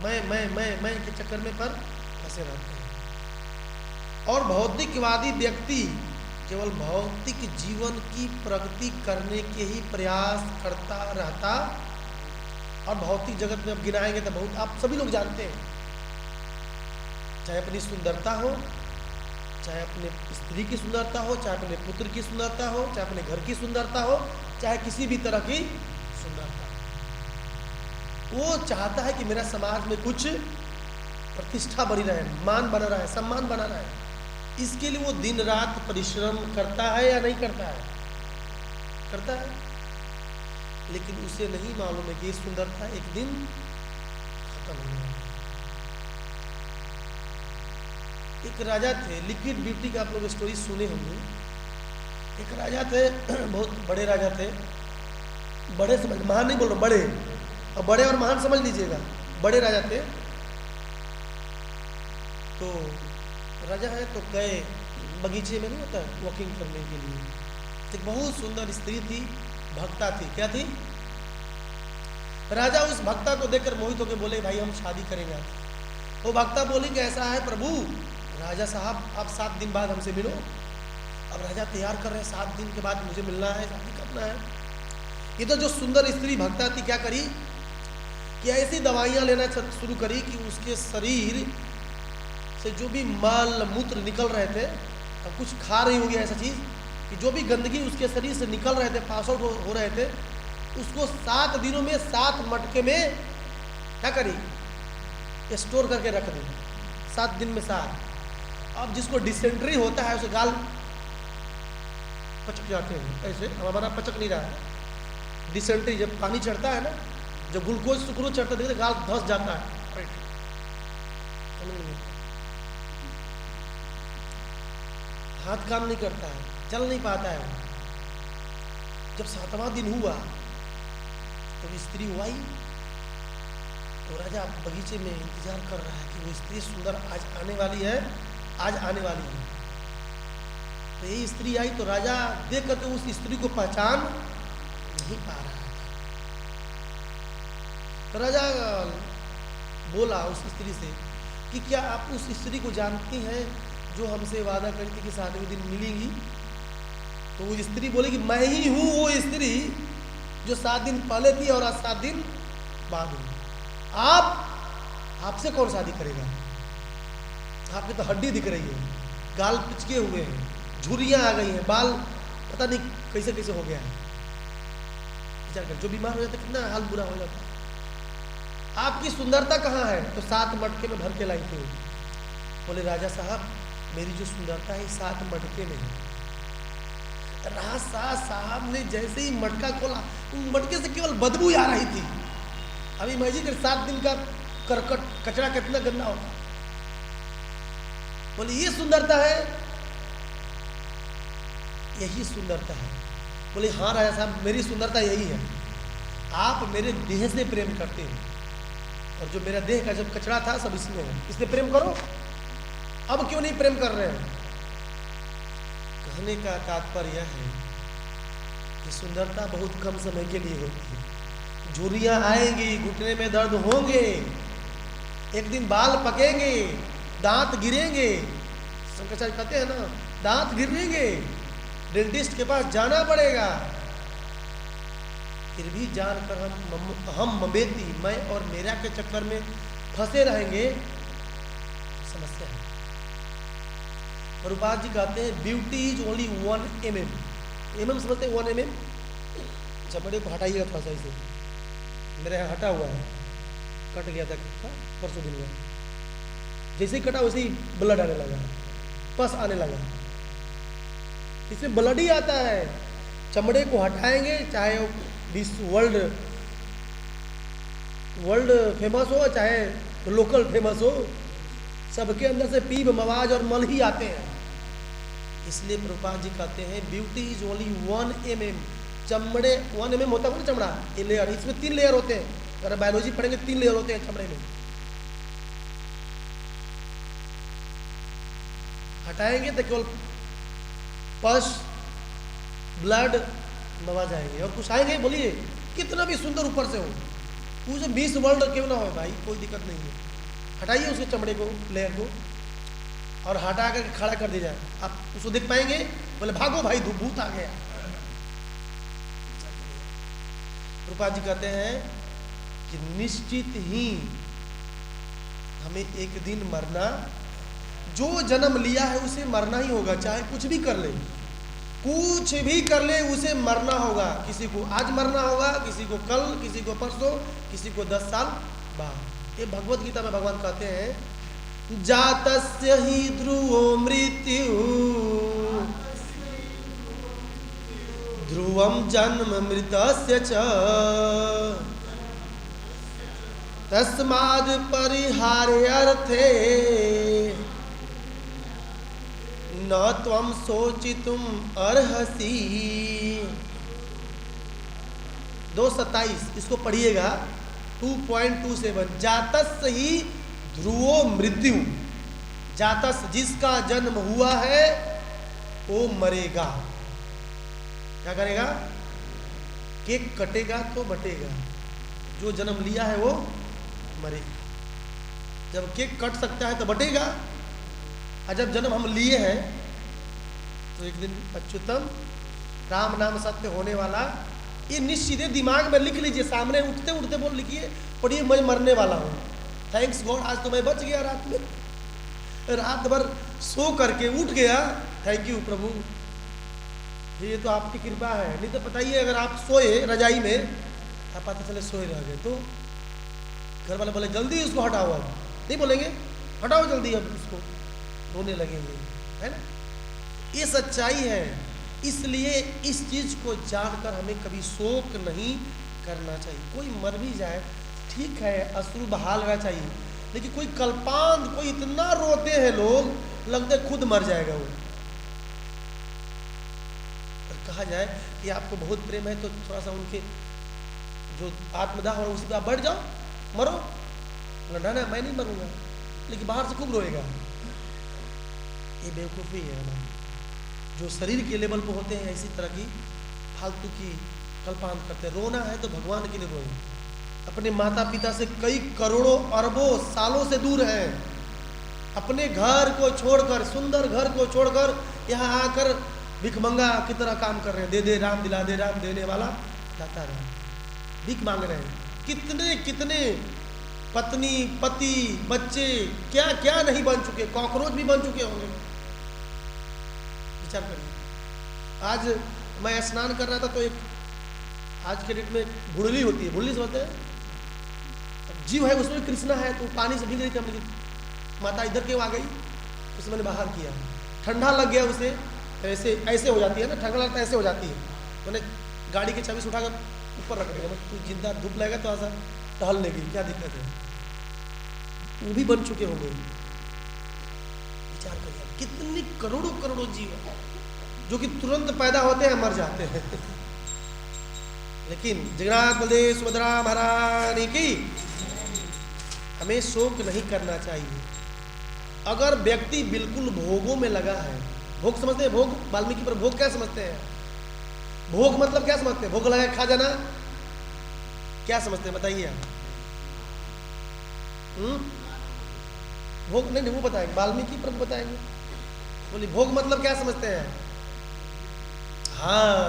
मैं के चक्कर में पर फंसे रहते हैं। और भौतिकवादी व्यक्ति केवल भौतिक जीवन की प्रगति करने के ही प्रयास करता रहता। और भौतिक जगत में अब गिनाएंगे तो बहुत, आप सभी लोग जानते हैं, चाहे अपनी सुंदरता हो, चाहे अपने स्त्री की सुंदरता हो, चाहे अपने पुत्र की सुंदरता हो, चाहे अपने घर की सुंदरता हो, चाहे किसी भी तरह की सुंदरता, वो चाहता है कि मेरा समाज में कुछ प्रतिष्ठा बनी रहे, मान बना रहा है, सम्मान बना रहा है। इसके लिए वो दिन रात परिश्रम करता है या नहीं करता है? करता है। लेकिन उसे नहीं मालूम है कि ये सुंदरता एक दिन खत्म हो जाएगी। एक राजा थे, लिक्विड ब्यूटी का आप लोग स्टोरी सुने होंगे। एक राजा थे, बहुत बड़े राजा थे, बड़े समझ, महान नहीं बोल रहा, बड़े, और बड़े और महान समझ लीजिएगा, बड़े राजा थे। तो राजा है तो गए बगीचे में, नहीं होता वॉकिंग करने के लिए। एक बहुत सुंदर स्त्री थी, भक्ता थी। क्या थी? राजा उस भक्ता को देखकर मोहित होकर बोले, भाई हम शादी करेंगे। वो भक्ता बोली कि ऐसा है प्रभु, राजा साहब आप 7 दिन बाद हमसे मिलो। अब राजा तैयार कर रहे हैं, 7 दिन के बाद मुझे मिलना है, शादी करना है। ये तो जो सुंदर स्त्री भक्ता थी, क्या करी कि ऐसी दवाइयाँ लेना शुरू करी कि उसके शरीर से जो भी माल मूत्र निकल रहे थे, अब कुछ खा रही होगी ऐसा चीज़ कि जो भी गंदगी उसके शरीर से निकल रहे थे, पास आउट हो रहे थे, उसको 7 दिनों में 7 मटके में क्या करी, स्टोर करके रख दी। 7 दिन में 7। अब जिसको डिसेंट्री होता है उसे गाल पचक जाते हैं, ऐसे हमारा पचक नहीं रहा है। डिसेंट्री जब पानी चढ़ता है ना, जब ग्लूकोज सुक्रोज चढ़ता है, गाल धंस जाता है, हाथ काम नहीं करता है, चल नहीं पाता है। जब 7वां दिन हुआ तो स्त्री हुआ ही, तो राजा बगीचे में इंतजार कर रहा है कि वो स्त्री सुंदर आज आने वाली है, आज आने वाली है। तो ये स्त्री आई तो राजा देख कर तो उस स्त्री को पहचान नहीं पा रहा था। तो राजा बोला उस स्त्री से कि क्या आप उस स्त्री को जानती हैं जो हमसे वादा करती कि 7वें दिन मिलेंगी? तो वो स्त्री बोली कि मैं ही हूँ वो स्त्री जो 7 दिन पहले थी और आज 7 दिन बाद हुई। आपसे कौन शादी करेगा? आपकी तो हड्डी दिख रही है, गाल पिचके हुए हैं, झुर्रियाँ आ गई हैं, बाल पता नहीं कैसे कैसे हो गया है। विचार कर, जो बीमार हो जाता है कितना हाल बुरा हो जाता है। आपकी सुंदरता कहाँ है? तो 7 मटके में भर के लाई थी। बोले राजा साहब मेरी जो सुंदरता है 7 मटके में है। राजा साहब ने जैसे ही मटका खोला, मटके से केवल बदबू आ रही थी। अब इमेजिन कर 7 दिन का करकट कचरा कितना गंदा होगा। बोले ये सुंदरता है, यही सुंदरता है। बोले हाँ राजा साहब मेरी सुंदरता यही है, आप मेरे देह से प्रेम करते हैं और जो मेरा देह का जब कचरा था सब इसमें है, इससे प्रेम करो। अब क्यों नहीं प्रेम कर रहे हैं? कहने का तात्पर्य है कि सुंदरता बहुत कम समय के लिए होती है। झुर्रियाँ आएंगी, घुटने में दर्द होंगे, एक दिन बाल पकेंगे, दांत गिरेंगे। शंकराचार्य कहते हैं ना, दांत गिरेंगे, डेंटिस्ट के पास जाना पड़ेगा, फिर भी जानकर हम मवेती, मैं और मेरा के चक्कर में फंसे रहेंगे, समस्या है। प्रभुपाद जी कहते हैं ब्यूटी इज ओनली 1 mm समझते हैं 1 mm? चमड़े को हटाइएगा थोड़ा सा इसे, मेरे यहाँ हटा हुआ है, कट गया था परसों दिन में, जैसे ही कटा वैसे ही ब्लड आने लगा, पस आने लगा, इसमें ब्लड ही आता है। चमड़े को हटाएंगे, चाहे विश्व वर्ल्ड फेमस हो चाहे लोकल फेमस हो, सबके अंदर से पीप मवाज और मल ही आते हैं। इसलिए प्रभुपाद जी कहते हैं ब्यूटी इज ओनली 1 mm। चमड़े 1 mm होता है ना चमड़ा, ये लेयर, इसमें 3 लेयर होते हैं, अगर बायोलॉजी पढ़ेंगे 3 लेयर होते हैं चमड़े में। हटाएंगे तो केवल पस, ब्लड, मवा जाएंगे, और कुछ आएंगे, बोलिए कितना भी सुंदर ऊपर से हो, वो जो मिस वर्ल्ड क्यों ना हो भाई, कोई दिक्कत नहीं है, हटाइए उसके चमड़े को, लेयर को, और हटा कर खड़ा कर दिया जाए, आप उसको देख पाएंगे, बोले भागो भाई भूत आ गया। प्रभुपाद जी कहते हैं कि निश्चित ही हमें एक दिन मरना, जो जन्म लिया है उसे मरना ही होगा, चाहे कुछ भी कर ले, कुछ भी कर ले उसे मरना होगा। किसी को आज मरना होगा, किसी को कल, किसी को परसों, किसी को 10 साल बाद। ये भगवत गीता में भगवान कहते हैं जातस्य ही ध्रुवो मृत्यु ध्रुवम जन्म मृतस्य च तस्माद् परिहार्यर्थे न त्वं शोचितुम अर्हसि। 2:27 इसको पढ़िएगा, 2.27। जातस्य ही ध्रुवो मृत्यु, जातस जिसका जन्म हुआ है वो मरेगा। क्या करेगा? केक कटेगा तो बटेगा, जो जन्म लिया है वो मरेगा। जब केक कट सकता है तो बटेगा, और जब जन्म हम लिए हैं तो एक दिन अच्युतम राम नाम सत्य होने वाला, ये निश्चित है, दिमाग में लिख लीजिए, सामने उठते उठते बोल लिखिए, पढ़िए मैं मरने वाला हूँ। थैंक्स गॉड आज तो मैं बच गया, रात में रात भर सो करके उठ गया, थैंक यू प्रभु, ये तो आपकी कृपा है। नहीं तो बताइए अगर आप सोए रजाई में, आप पता चले सोए रह गए तो घर वाले बोले जल्दी इसको हटाओ, अब नहीं बोलेंगे हटाओ जल्दी, अब इसको रोने लगेंगे, है ना। ये सच्चाई है। इसलिए इस चीज को जानकर हमें कभी शोक नहीं करना चाहिए। कोई मर भी जाए ठीक है, अश्रु बहा लेना चाहिए, लेकिन कोई कल्पांत, कोई इतना रोते हैं लोग, लगता है खुद मर जाएगा वो। और कहा जाए कि आपको बहुत प्रेम है तो थोड़ा सा उनके जो आत्मदाह हो उसी पर आप बैठ जाओ, मरो। ना ना मैं नहीं मरूंगा, लेकिन बाहर से खूब रोएगा। ये बेवकूफ़ी है हमारी। जो शरीर के लेवल पर होते हैं ऐसी तरह की फालतू की कल्पांत करते हैं। रोना है तो भगवान के लिए रोए, अपने माता पिता से कई करोड़ों अरबों सालों से दूर हैं, अपने घर को छोड़कर, सुंदर घर को छोड़कर यहाँ आकर भिखमंगा की तरह काम कर रहे हैं। दे दे राम, दिला दे राम, देने वाला दाता राम, भीख मांग रहे हैं। कितने कितने पत्नी, पति, बच्चे क्या क्या नहीं बन चुके, कॉकरोच भी बन चुके होंगे। विचार करिए। आज मैं स्नान कर रहा था तो एक, आज के डेट में बुड़ली होती है, बुड़ली समझते हैं, जीव है उसमें कृष्णा है, तो पानी से भीग रही थी, हम माता इधर के आ गई, उसे मैंने बाहर किया, ठंडा लग गया उसे, ऐसे ऐसे हो जाती है ना, ठंडा लगता है ऐसे हो जाती है, मैंने गाड़ी की चाबी से उठाकर ऊपर रख दिया, तू जिंदा धूप लगेगा तो ऐसा टहल लेगी, क्या दिक्कत है। वो भी बन चुके होंगे। विचार करिए, कितनी करोड़ों करोड़ों जीव जो कि तुरंत पैदा होते हैं, मर जाते हैं। लेकिन जगन्नाथ बलदेव सुभद्रा महारानी की हमें शोक नहीं करना चाहिए। अगर व्यक्ति बिल्कुल भोगों में लगा है, भोग समझते हैं, भोग वाल्मीकि पर भोग क्या समझते हैं? भोग मतलब क्या समझते हैं? भोग लगा खा जाना, क्या समझते हैं बताइए आप? भोग नहीं, वो बताएंगे, वाल्मीकि पर बताएंगे। बोली भोग मतलब क्या समझते हैं? हाँ,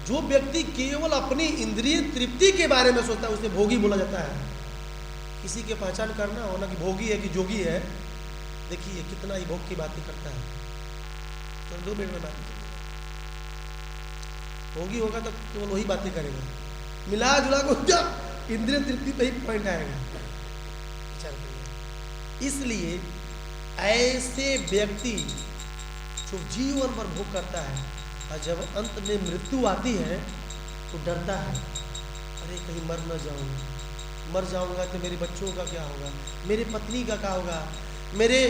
जो व्यक्ति केवल अपनी इंद्रिय तृप्ति के बारे में सोचता है उसे भोगी बोला जाता है। किसी के पहचान करना होना कि भोगी है कि जोगी है, देखिए कितना ही भोग की बातें करता है। तो 2 मिनट में बात भोगी होगा तो केवल वही बातें करेगा, मिला जुला को क्या इंद्रिय तृप्ति पे ही पॉइंट आएगा। विचार करिए। इसलिए ऐसे व्यक्ति जो जीवन भर भोग करता है और जब अंत में मृत्यु आती है तो डरता है, अरे कहीं मर न जाऊं, मर जाऊंगा तो मेरे बच्चों का क्या होगा, मेरे पत्नी का क्या होगा, मेरे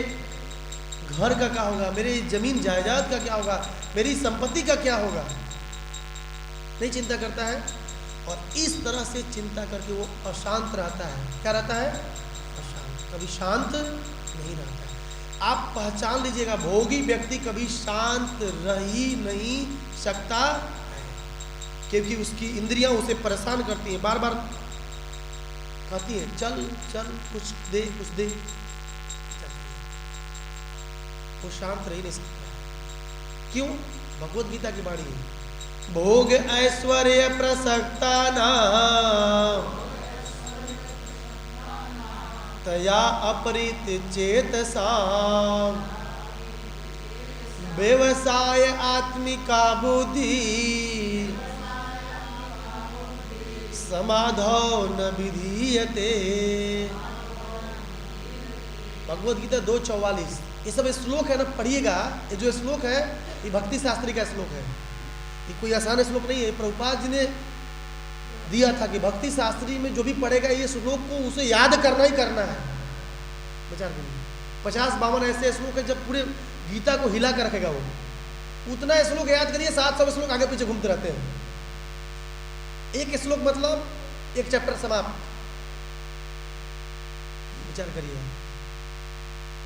घर का क्या होगा, मेरे जमीन जायदाद का क्या होगा, मेरी संपत्ति का क्या होगा। नहीं चिंता करता है, और इस तरह से चिंता करके वो अशांत रहता है। क्या रहता है? अशांत, कभी शांत नहीं रहता है। आप पहचान लीजिएगा, भोगी व्यक्ति कभी शांत रह ही नहीं सकता, क्योंकि उसकी इंद्रियां उसे परेशान करती हैं, बार बार कहती हैं चल चल कुछ दे कुछ दे, वो शांत रह ही नहीं सकता। क्यों? भगवत गीता की वाणी है, भोग ऐश्वर्य प्रसक्ता नाम तया अपरित चेतसा व्यवसाय आत्मिका बुद्धि समाधौ न विधीयते। भगवत गीता 2:44। ये सब श्लोक है ना, पढ़िएगा। ये जो श्लोक है ये भक्ति शास्त्री का श्लोक है, ये कोई आसान श्लोक नहीं है। प्रभुपाद जी ने दिया था कि भक्ति शास्त्री में जो भी पढ़ेगा ये श्लोक को उसे याद करना ही करना है। विचार करिए, 50-52 ऐसे श्लोक है, जब पूरे गीता को हिला कर रखेगा वो, उतना श्लोक याद करिए, 700 श्लोक आगे पीछे घूमते रहते हैं। एक श्लोक मतलब एक चैप्टर समाप्त। विचार करिए,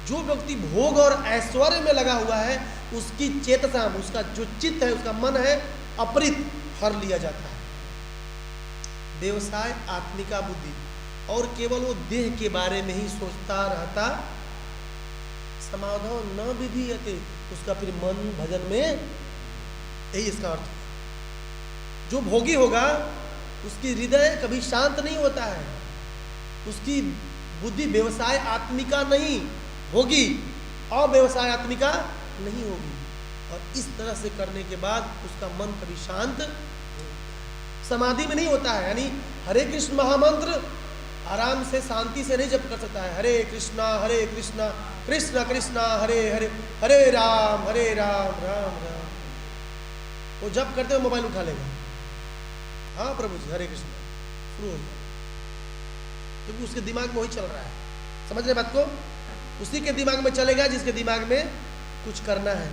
जो व्यक्ति भोग और ऐश्वर्य में लगा हुआ है उसकी चेतसा, उसका जो चित्त है, उसका मन है, अपरित हर लिया जाता है। व्यवसाय आत्मिका बुद्धि, और केवल वो देह के बारे में ही सोचता रहता। समाधौ न विधीयते, उसका फिर मन भजन में, यही इसका अर्थ। जो भोगी होगा उसकी हृदय कभी शांत नहीं होता है, उसकी बुद्धि व्यवसाय आत्मिका नहीं होगी और व्यवसाय आत्मिका नहीं होगी, और इस तरह से करने के बाद उसका मन कभी शांत समाधि में नहीं होता है। यानी हरे कृष्ण महामंत्र आराम से शांति से नहीं जप कर सकता है। हरे कृष्णा कृष्ण कृष्णा हरे हरे, हरे राम राम राम। वो जप करते हुए मोबाइल उठा लेगा, हाँ प्रभु जी हरे कृष्ण, शुरू हो जाए, क्योंकि उसके दिमाग में वही चल रहा है। समझ रहे बात को? उसी के दिमाग में चलेगा जिसके दिमाग में कुछ करना है।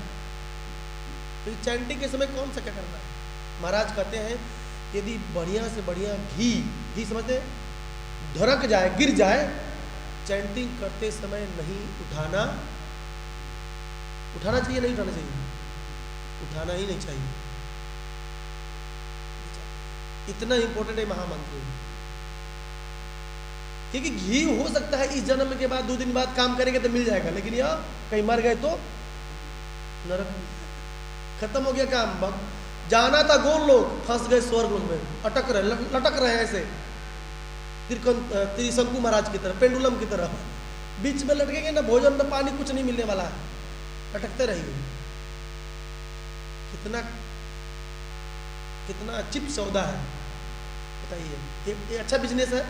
तो चैंटिंग के समय कौन सा क्या करना है? महाराज कहते हैं यदि बढ़िया से बढ़िया घी समझते, ढरक जाए, गिर जाए, चैंटिंग करते समय नहीं उठाना चाहिए, नहीं उठाना चाहिए, उठाना ही नहीं चाहिए। इतना इंपॉर्टेंट है महामंत्र, क्योंकि घी हो सकता है इस जन्म के बाद 2 दिन बाद काम करेंगे तो मिल जाएगा, लेकिन यह कहीं मर गए तो नरक, खत्म हो गया काम। जाना था गोल, लोग फंस गए स्वर्ग में, अटक रहे, लटक रहे ऐसे त्रिशंकु महाराज की तरह, पेंडुलम की तरह बीच में लटकेंगे, ना भोजन ना पानी, कुछ नहीं मिलने वाला है, लटकते रहिए। कितना चिप सौदा है बताइए। ये अच्छा बिजनेस है,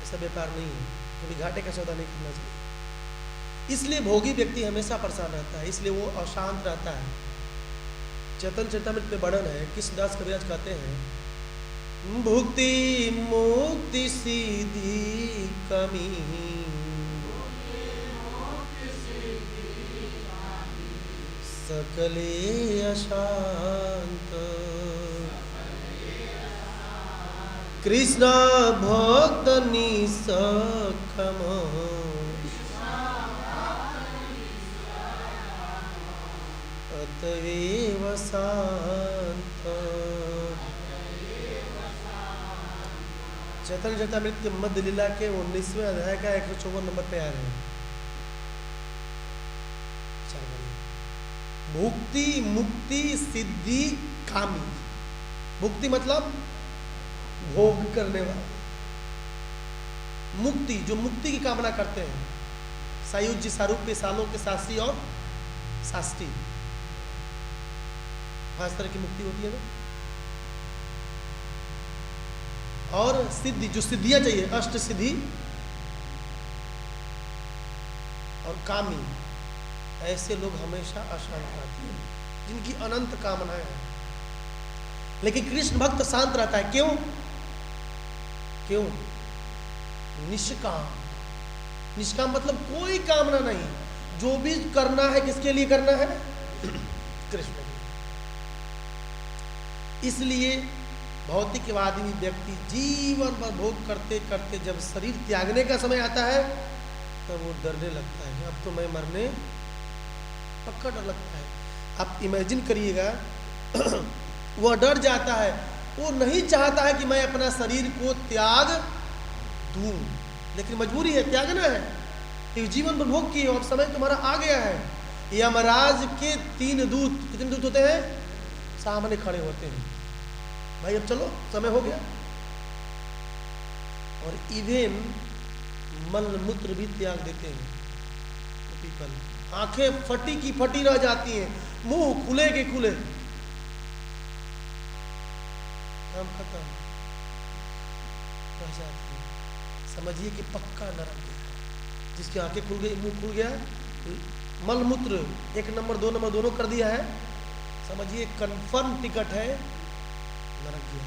ऐसा व्यापार नहीं है, कभी घाटे का सौदा नहीं करना चाहिए। इसलिए भोगी व्यक्ति हमेशा परेशान रहता है, इसलिए वो अशांत रहता है। चैतन्य चरितामृत में वर्णन है, कृष्णदास कविराज कहते हैं, भुक्ति मुक्ति सीधी कमी, सकले अशांत, कृष्ण भक्त निसखम, अतएव शांत। चैतन्य चरितामृत के मध्य लीला के 19वें अध्याय का 154 नंबर पे आ रहे हैं। भुक्ति, मुक्ति, सिद्धि, कामी। भुक्ति मतलब भोग करने वाला, मुक्ति जो मुक्ति की कामना करते हैं, सायुज्य, सारूप्य, सालोक्य, शास्त्री और शास्त्री, 5 तरह की मुक्ति होती है ना। और सिद्धि जो सिद्धियां चाहिए, अष्ट सिद्धि, और कामी, ऐसे लोग हमेशा अशांत रहते हैं जिनकी अनंत कामनाएं हैं। लेकिन कृष्ण भक्त शांत रहता है, क्यों? क्यों? निष्काम। निष्काम मतलब कोई कामना नहीं, जो भी करना है किसके लिए करना है? कृष्ण के। इसलिए भौतिकवादी व्यक्ति जीवन भर भोग करते करते जब शरीर त्यागने का समय आता है तब वो डरने लगता है, अब तो मैं मरने, पक्का डर लगता है। आप इमेजिन करिएगा, वह डर जाता है, वो नहीं चाहता है कि मैं अपना शरीर को त्याग दूं, लेकिन मजबूरी है, त्यागना है। एक जीवन भर भोग किए, अब समय तुम्हारा आ गया है। यमराज के 3 दूत, कितने दूत होते हैं? सामने खड़े होते हैं, भाई अब चलो, समय हो गया। और इवेन मल मूत्र भी त्याग देते हैं। पीपल आंखें फटी की फटी रह जाती हैं, मुंह खुले के खुले, काम खत्म रह जाती है। समझिए कि पक्का नरक गया, जिसकी आंखें खुल गई, मुंह खुल गया, मल मूत्र 1 नंबर 2 नंबर दोनों कर दिया है, समझिए कंफर्म टिकट है, नरक गया।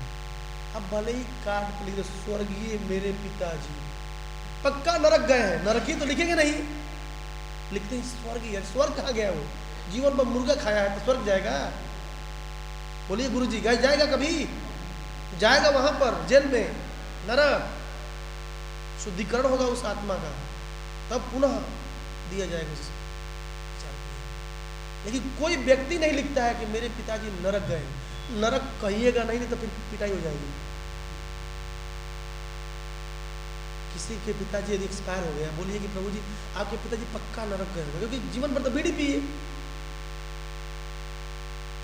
अब भले ही कार्ड पर लिख दो स्वर्गीय मेरे पिताजी, पक्का नरक गए हैं। नरक ही तो लिखेंगे नहीं, लिखते हैं स्वर्गीय। स्वर्ग कहाँ गया? वो जीवन में मुर्गा खाया है तो स्वर्ग जाएगा? बोलिए गुरुजी, गए जाएगा? कभी जाएगा वहां पर जेल में, नरक। शुद्धिकरण होगा उस आत्मा का, तब पुनः दिया जाएगा उसे। लेकिन कोई व्यक्ति नहीं लिखता है कि मेरे पिताजी नरक गए। नरक कहिएगा नहीं तो फिर पिटाई हो जाएगी। किसी के पिताजी यदि एक्सपायर हो गया, बोलिए कि प्रभु जी आपके पिताजी पक्का नरक गए होंगे, क्योंकि जीवन भर तो बीड़ी पिए,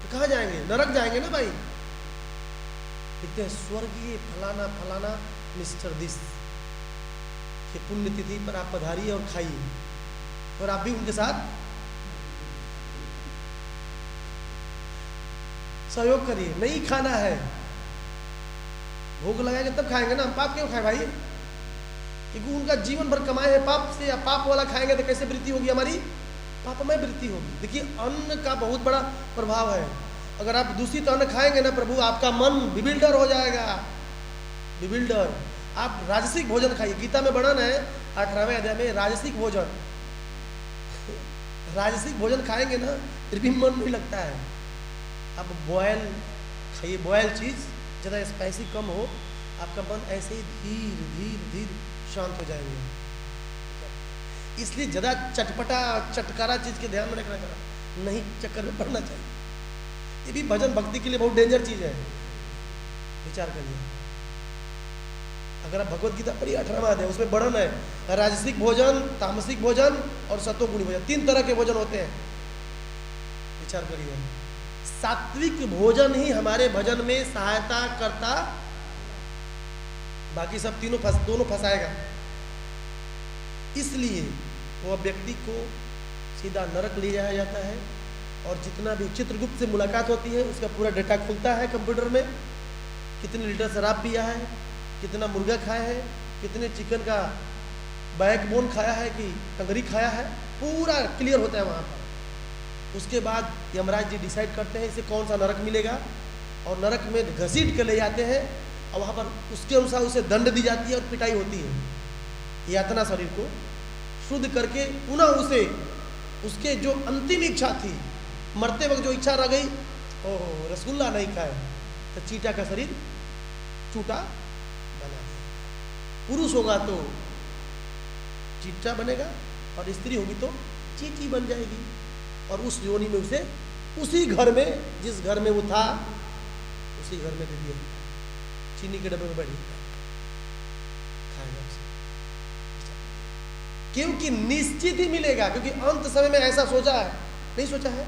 तो कहाँ जाएंगे? नरक जाएंगे ना भाई। लिखते हैं स्वर्गीय फलाना फलाना मिस्टर दिस कि पुण्यतिथि पर आप पधारिए और खाइए, और आप भी उनके साथ सहयोग करिए। नहीं खाना है, भोग लगाएंगे तब खाएंगे ना। हम पाप क्यों खाए भाई? क्योंकि उनका जीवन भर कमाए हैं पाप से, या पाप वाला खाएंगे तो कैसे वृत्ति होगी? हमारी पापमय वृत्ति होगी। देखिए अन्न का बहुत बड़ा प्रभाव है। अगर आप दूषित अन्न खाएंगे ना प्रभु, आपका मन बिबिल्डर हो जाएगा, बिबिल्डर। आप राजसिक भोजन खाइए, गीता में वर्णन है 18वें अध्याय में, राजसिक भोजन। राजसिक भोजन खाएंगे ना फिर भी मन नहीं लगता है। आप बॉयल खाइए, बॉयल चीज, ज़्यादा स्पाइसी कम हो, आपका मन ऐसे ही धीरे धीरे धीरे शांत हो जाएंगे। इसलिए ज़्यादा चटपटा चटकारा चीज के ध्यान में रखना चाहिए, नहीं चक्कर में पड़ना चाहिए। ये भी भजन भक्ति के लिए बहुत डेंजर चीज है, विचार करिए। अगर आप भगवत गीता पढ़िए 18वां अध्याय, उसमें वर्णन है राजसिक भोजन, तामसिक भोजन और सत्वगुणी भोजन, 3 तरह के भोजन होते हैं। विचार करिए, सात्विक भोजन ही हमारे भजन में सहायता करता, बाकी सब दोनों फंसाएगा। इसलिए वह व्यक्ति को सीधा नरक ले जाया जाता है। और जितना भी चित्रगुप्त से मुलाकात होती है उसका पूरा डेटा खुलता है कंप्यूटर में, कितने लीटर शराब पिया है, कितना मुर्गा खाया है, कितने चिकन का बैकबोन खाया है कि टंगरी खाया है, पूरा क्लियर होता है वहाँ पर। उसके बाद यमराज जी डिसाइड करते हैं इसे कौन सा नरक मिलेगा, और नरक में घसीट के ले जाते हैं, और वहाँ पर उसके अनुसार उसे दंड दी जाती है और पिटाई होती है, यातना शरीर को शुद्ध करके पुनः उसे उसके जो अंतिम इच्छा थी, मरते वक्त जो इच्छा रह गई, ओह रसगुल्ला नहीं खाए, तो चीटा का शरीर चूटा बना दिया। पुरुष होगा तो चीटा बनेगा, और स्त्री होगी तो चीटी बन जाएगी, और उस योनि में उसे उसी घर में, जिस घर में वो था उसी घर में दे दिया, चीनी के डब्बे में बैठ खाएगा उसे, क्योंकि निश्चित ही मिलेगा। क्योंकि अंत समय में ऐसा सोचा है, नहीं सोचा है?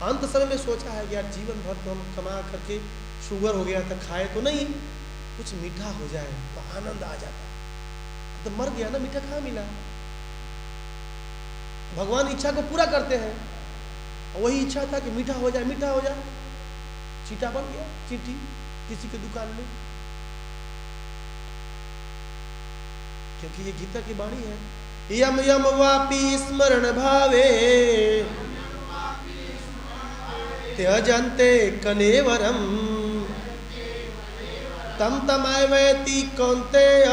अंत समय में सोचा है कि यार जीवन भर तो हम कमा करके शुगर हो गया था, खाए तो नहीं, कुछ मीठा हो जाए तो आनंद आ जाता। तो मर गया ना, मीठा कहाँ मिला। भगवान इच्छा को पूरा करते हैं, वही इच्छा था कि मीठा हो जाए, मीठा हो जाए। चीटा बन गया, चींटी किसी की दुकान में, क्योंकि ये गीता की वाणी है, यम यम वापी स्मरण भावे त्यजन्ते कलेवरम तम तमैवेति कौन्तेय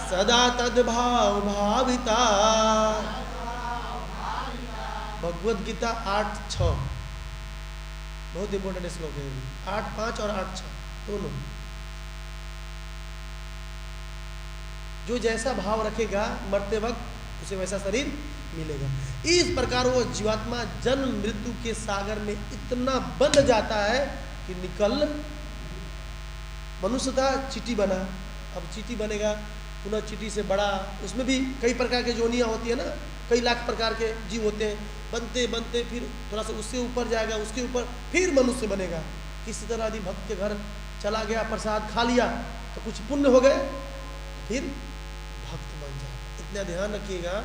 सदा तद्भाव भाविता। भगवद गीता 8:6 बहुत इंपॉर्टेंट श्लोक है, 8:5 और 8:6 दोनों। जो जैसा भाव रखेगा मरते वक्त उसे वैसा शरीर मिलेगा। इस प्रकार वो जीवात्मा जन्म मृत्यु के सागर में इतना बंध जाता है कि निकल, मनुष्य था चींटी बना, अब चींटी बनेगा पुनः चींटी से बड़ा, उसमें भी कई प्रकार के जोनियाँ होती है ना, कई लाख प्रकार के जीव होते हैं, बनते बनते फिर थोड़ा सा उससे ऊपर जाएगा, उसके ऊपर फिर मनुष्य बनेगा। किसी तरह यदि भक्त के घर चला गया, प्रसाद खा लिया तो कुछ पुण्य हो गए, फिर भक्त बन जाए। इतना ध्यान रखिएगा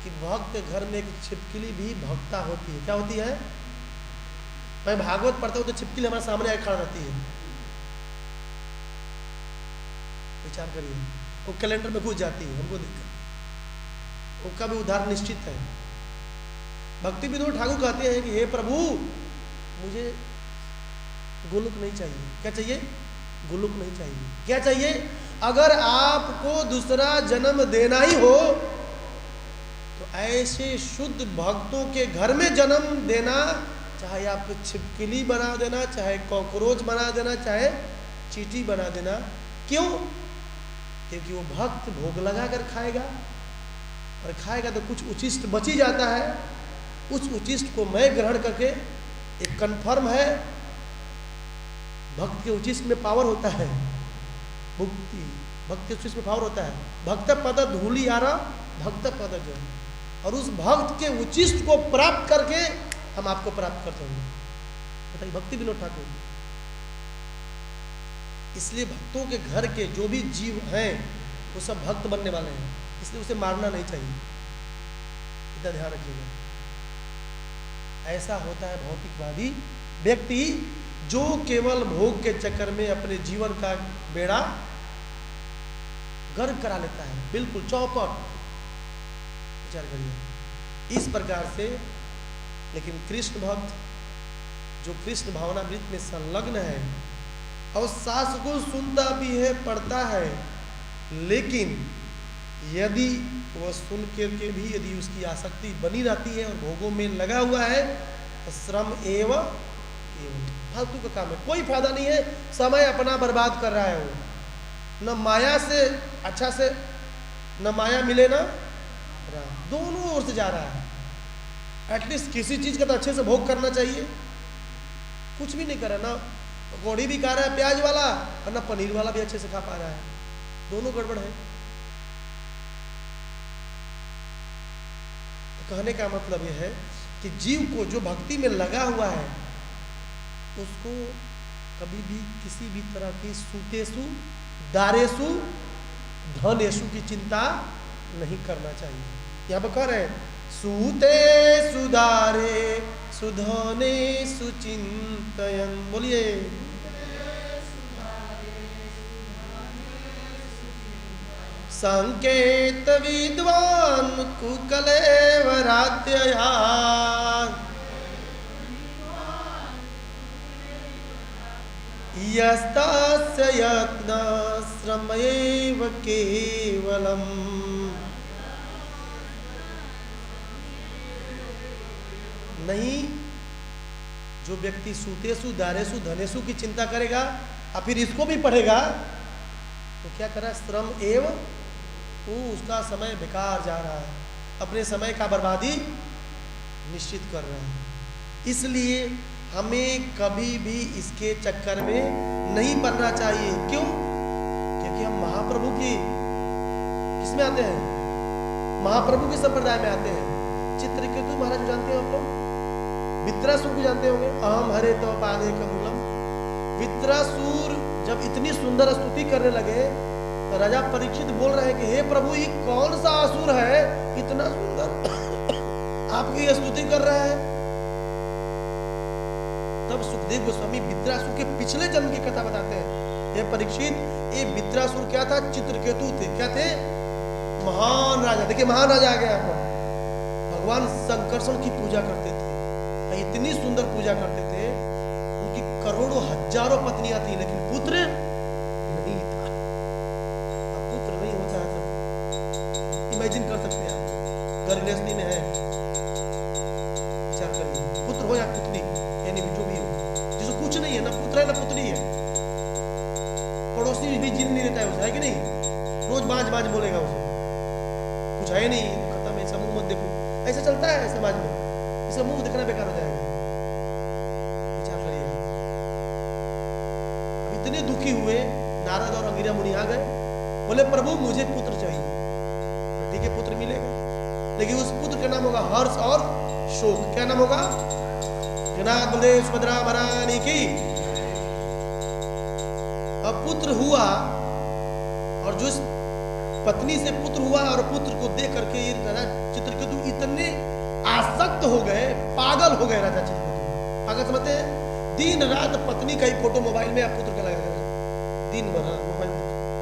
कि भक्त के घर में एक छिपकली भी भक्ता होती है। क्या होती है? मैं भागवत पढ़ता हूँ तो छिपकली हमारे सामने आके खड़ा रहती है। विचार करिए, वो कैलेंडर में घुस जाती है, हमको दिक्कत, उसका भी उद्धार निश्चित है। भक्ति विनोद ठाकुर कहते हैं कि हे प्रभु मुझे गोलुक नहीं चाहिए। क्या चाहिए? गोलुक नहीं चाहिए। क्या चाहिए? अगर आपको दूसरा जन्म देना ही हो तो ऐसे शुद्ध भक्तों के घर में जन्म देना, चाहे आप छिपकली बना देना, चाहे कॉकरोच बना देना, चाहे चींटी बना देना। क्यों? क्योंकि वो भक्त भोग लगा कर खाएगा, और खाएगा तो कुछ उचिष्ट बच ही जाता है। उस उचिष्ट को मैं ग्रहण करके, एक कन्फर्म है, भक्त के उचिष्ट में पावर होता है, मुक्ति भक्त के उचिष्ट में पावर होता है। भक्त पद धूलि आरा भक्त पद जो, और उस भक्त के उचिष्ट को प्राप्त करके हम आपको प्राप्त करते हैं। बताइए, भक्ति विनोद ठाकुर। इसलिए भक्तों के घर के जो भी जीव हैं वो सब भक्त बनने वाले हैं, इसलिए उसे मारना नहीं चाहिए। इतना ध्यान रखिएगा। ऐसा होता है भौतिकवादी व्यक्ति जो केवल भोग के चक्कर में अपने जीवन का बेड़ा गर्क करा लेता है, बिल्कुल चौपट। विचार करिए इस प्रकार से। लेकिन कृष्ण भक्त जो कृष्ण भावनामृत में संलग्न है और शास्त्र को सुनता भी है, पढ़ता है, लेकिन यदि वह सुन करके भी यदि उसकी आसक्ति बनी रहती है और भोगों में लगा हुआ है तो श्रम एवं फालतू का काम है, कोई फायदा नहीं है, समय अपना बर्बाद कर रहा है। वो न माया से अच्छा से, न माया मिले ना, दोनों ओर से जा रहा है। एटलीस्ट किसी चीज का तो अच्छे से भोग करना चाहिए, कुछ भी नहीं कर रहा, ना पकौड़ी भी खा रहा है प्याज वाला और ना पनीर वाला भी अच्छे से खा पा रहा है, दोनों गड़बड़ है। तो कहने का मतलब यह है कि जीव को जो भक्ति में लगा हुआ है उसको कभी भी किसी भी तरह की सूतेसु दारेसु धनेसु की चिंता नहीं करना चाहिए। यहाँ पर कह रहे हैं सूते सुदारे सुधने सुचिंतयन। बोलिए संकेत विद्वान कुकलेवरात्यया यस्तास्य यत्न श्रमैव केवलम। नहीं, जो व्यक्ति सूतेसु दारेसु धनेसु की चिंता करेगा और फिर इसको भी पढ़ेगा तो क्या कर रहा है? श्रम एवं, वो उसका समय बेकार जा रहा है, अपने समय का बर्बादी निश्चित कर रहा है। इसलिए हमें कभी भी इसके चक्कर में नहीं पड़ना चाहिए। क्यों? क्योंकि हम महाप्रभु की किसमें आते हैं? महाप्रभु के संप्रदाय में आते हैं। चित्रकेतु महाराज को जानते हो आप लोग? वित्रासुर को जानते होंगे, अहम हरे तो पादे कमूलम। वित्रासुर जब इतनी सुंदर स्तुति करने लगे तो राजा परीक्षित बोल रहे हैं कि हे प्रभु, ये कौन सा असुर है इतना सुंदर आपकी स्तुति कर रहा है? तब सुखदेव गोस्वामी वित्रासुर के पिछले जन्म की कथा बताते हैं। हे परीक्षित, ये वित्रासुर क्या था? चित्रकेतु थे। क्या थे? महान राजा। देखिए महान राजा आ गया आपको। भगवान संकर्षण की पूजा करते थे, इतनी सुंदर पूजा करते थे, उनकी करोड़ों हजारों पत्नियां थी, लेकिन पुत्र नहीं था। अब पुत्र नहीं होता है तो इमेजिन कर सकते हैं आप, गर्भगृहस्थी में है, विचार करिए, पुत्र हो या पुत्री, यानी जो भी हो, जिसको कुछ नहीं है, ना पुत्र है ना पुत्री है, पड़ोसी भी जीने नहीं देता है उसे, है कि नहीं? रोज बाज बाज बोलेगा उसे, कुछ है नहीं तो खत्म है, समूह मत देखो। ऐसा चलता है समाज में, इसका मुंह दिखना बेकार हो जाएगा। विचार करिए। अब इतने दुखी हुए, नारद और अंगिरा मुनि आ गए, बोले प्रभु मुझे पुत्र चाहिए। तो ठीक है, पुत्र मिलेगा, लेकिन उस पुत्र का नाम होगा हर्ष और शोक। क्या नाम होगा? जगन्नाथ बलदेव सुभद्रा महारानी की। अब पुत्र हुआ, और जो पत्नी से पुत्र हुआ, और पुत्र को देख करके ये राजा चित्रकेतु इतने आसक्त हो गए, पागल हो गए। राजा चित्रकेतु पागल समझते हैं? दिन रात पत्नी का ही फोटो मोबाइल में, आप पुत्र का लगा कर दिन भर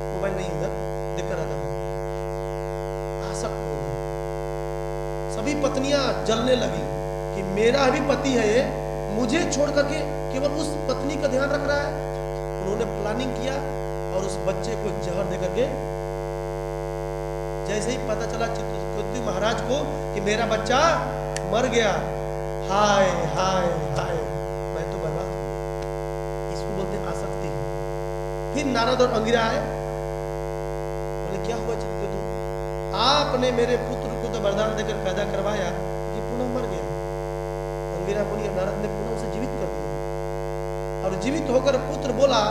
मोबाइल नहीं उधर देखता रहता था, आसक्त हो गए। सभी पत्नियां जलने लगी कि मेरा भी पति है ये, मुझे छोड़ करके केवल उस पत्नी का ध्यान रख रहा है। उन्होंने प्लानिंग किया और उस बच्चे को जहर दे करके, जैसे ही पता चला चित्रकेतु महाराज को कि मेरा बच्चा मर गया, हाय हाय हाय, मैं तो बर्बाद हूं। इसको बोलते हैं आसक्ति। फिर नारद और अंगिरा आए, बोले क्या हुआ चित्रकेतु, आपने मेरे पुत्र को तो वरदान देकर पैदा करवाया, ये पुनः मर गया। अंगिरा मुनि और नारद ने पुनः उसे जीवित कर दिया, और जीवित होकर पुत्र बोला,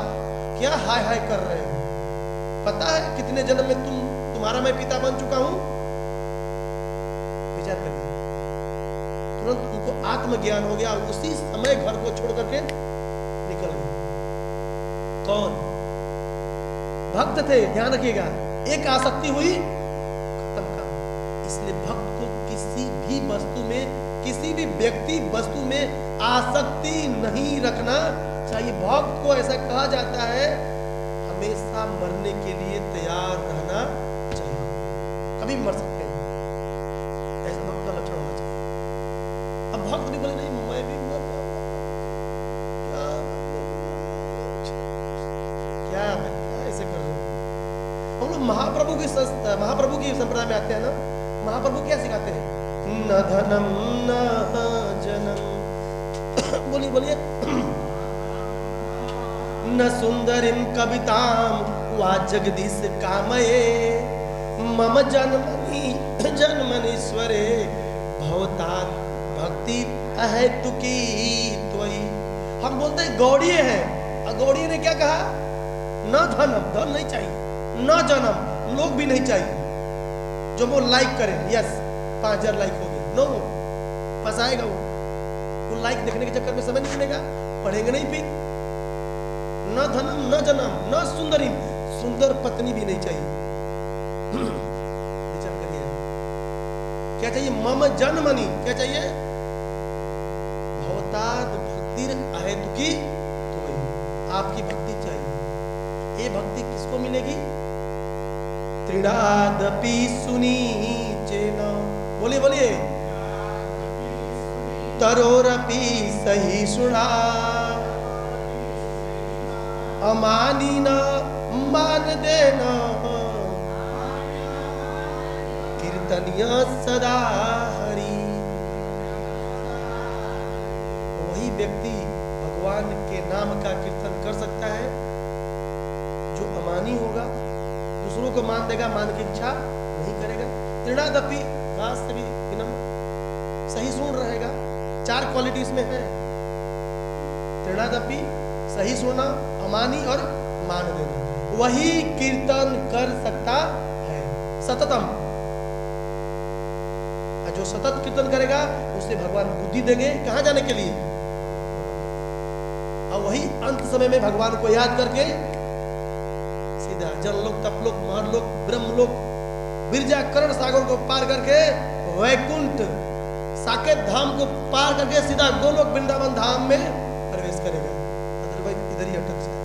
क्या हाय हाय कर रहे हो? पता है कितने जन्म में तुम्हारा मैं पिता बन चुका हूं? विचार करिए। तुरंत उनको आत्मज्ञान हो गया, उसी समय घर को छोड़ करके निकल गए। कौन? भक्त थे, ध्यान रखिएगा। एक आसक्ति हुई, खत्म काम। इसलिए भक्त को किसी भी वस्तु में, किसी भी व्यक्ति वस्तु में आसक्ति नहीं रखना चाहिए। भक्त को ऐसा कहा जाता है, हमेशा मरने के लिए तैयार रहना चाहिए, कभी मर सकते हैं, ऐसा भक्त का लक्षण होना चाहिए। अब भक्त भी बोले नहीं, मैं भी मर जाऊंगा, क्या मैं क्या ऐसे कर रहा हूं। हम लोग महाप्रभु की संप्रदाय में आते हैं ना, महाप्रभु क्या सिखाते हैं? न धनम न जनम, बोलिए बोलिए, न सुंदरिम कविताम वा जगदीश कामये, मम जन्मनीश्वरे भवतात भक्ति अहेतुकी त्वयि। हम बोलते हैं गौड़ीय है, और गौड़ीय ने क्या कहा? न धनम, धन नहीं चाहिए, न जन्म, लोग भी नहीं चाहिए जो वो लाइक करें। यस, 5000 लाइक हो गए, नो, फंसाएगा वो लाइक देखने के चक्कर में समय नहीं मिलेगा, पढ़ेंगे नहीं। फिर न धनम न जन्म न सुंदरीम, सुंदर पत्नी भी नहीं चाहिए। विचार करिए, क्या चाहिए? मम जन्मनि, क्या चाहिए? भवतात भक्तिर अहेतुकी त्वयि, आपकी भक्ति चाहिए। ये भक्ति किसको मिलेगी? त्रिणादपि सुनीचेन, बोलिए बोलिए, तरोरपि सहिष्णुना, अमानी न मान देना, कीर्तनिया सदा हरि। वही व्यक्ति भगवान के नाम का कीर्तन कर सकता है जो अमानी होगा, दूसरों को मान देगा, मान की इच्छा नहीं करेगा। त्रिणादपि, घास से भी विनम्र, सही सुन रहेगा। 4 क्वालिटी इसमें है। त्रिणादपि, सही सुनना, अमानी और मान देना, वही कीर्तन कर सकता है सततम। जो सतत कीर्तन करेगा उसे भगवान बुद्धि देंगे कहाँ जाने के लिए। और वही अंत समय में भगवान को याद करके सीधा जनलोक, तपलोक, महरलोक, ब्रह्मलोक, बिरजा करण सागर को पार करके वैकुंठ साकेत धाम को पार करके सीधा गोलोक वृंदावन धाम में प्रवेश करेगा, अदरवाइज इधर ही अटक जाए।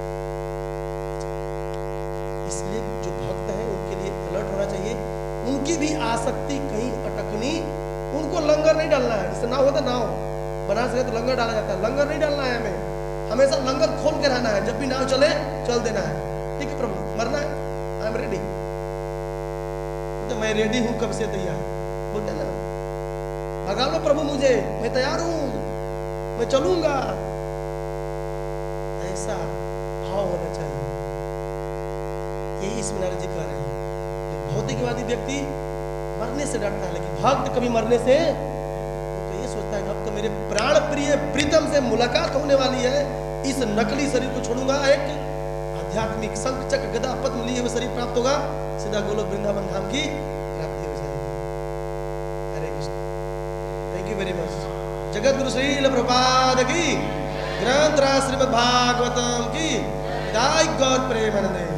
इसलिए जो भक्त हैं उनके लिए अलर्ट होना चाहिए, उनकी भी आसक्ति कहीं अटकनी, उनको लंगर नहीं डालना है। जैसे नाव होता है, नाव बना सके तो लंगर डाला जाता है, लंगर नहीं डालना है हमें, हमेशा लंगर खोल के रहना है, जब भी नाव चले चल देना है। ठीक है प्रभु, मरना है, आई एम रेडी, तो मैं रेडी हूं, कब से तैयार, बोलते ना, भगा लो प्रभु मुझे, मैं तैयार हूं, मैं चलूंगा, ऐसा भाव होना चाहिए। यही इसमें नारद जी कह रहे हैं। भौतिकवादी व्यक्ति मरने से डरता है, लेकिन भक्त कभी मरने से तो ये सोचता है कि अब तो मेरे प्राण प्रिय प्रीतम से मुलाकात होने वाली है, इस नकली शरीर को छोड़ूंगा, एक आध्यात्मिक शंख चक्र गदा पद्म लिए हुए शरीर प्राप्त होगा, सीधा गोलोक वृंदावन धाम की प्राप्ति हो जाएगी। Hare Krishna, thank you very much. Jagat Guru Srila Prabhupada की, ग्रंथ श्रीमद् भागवतम की, विदाई गौर प्रेमानंद।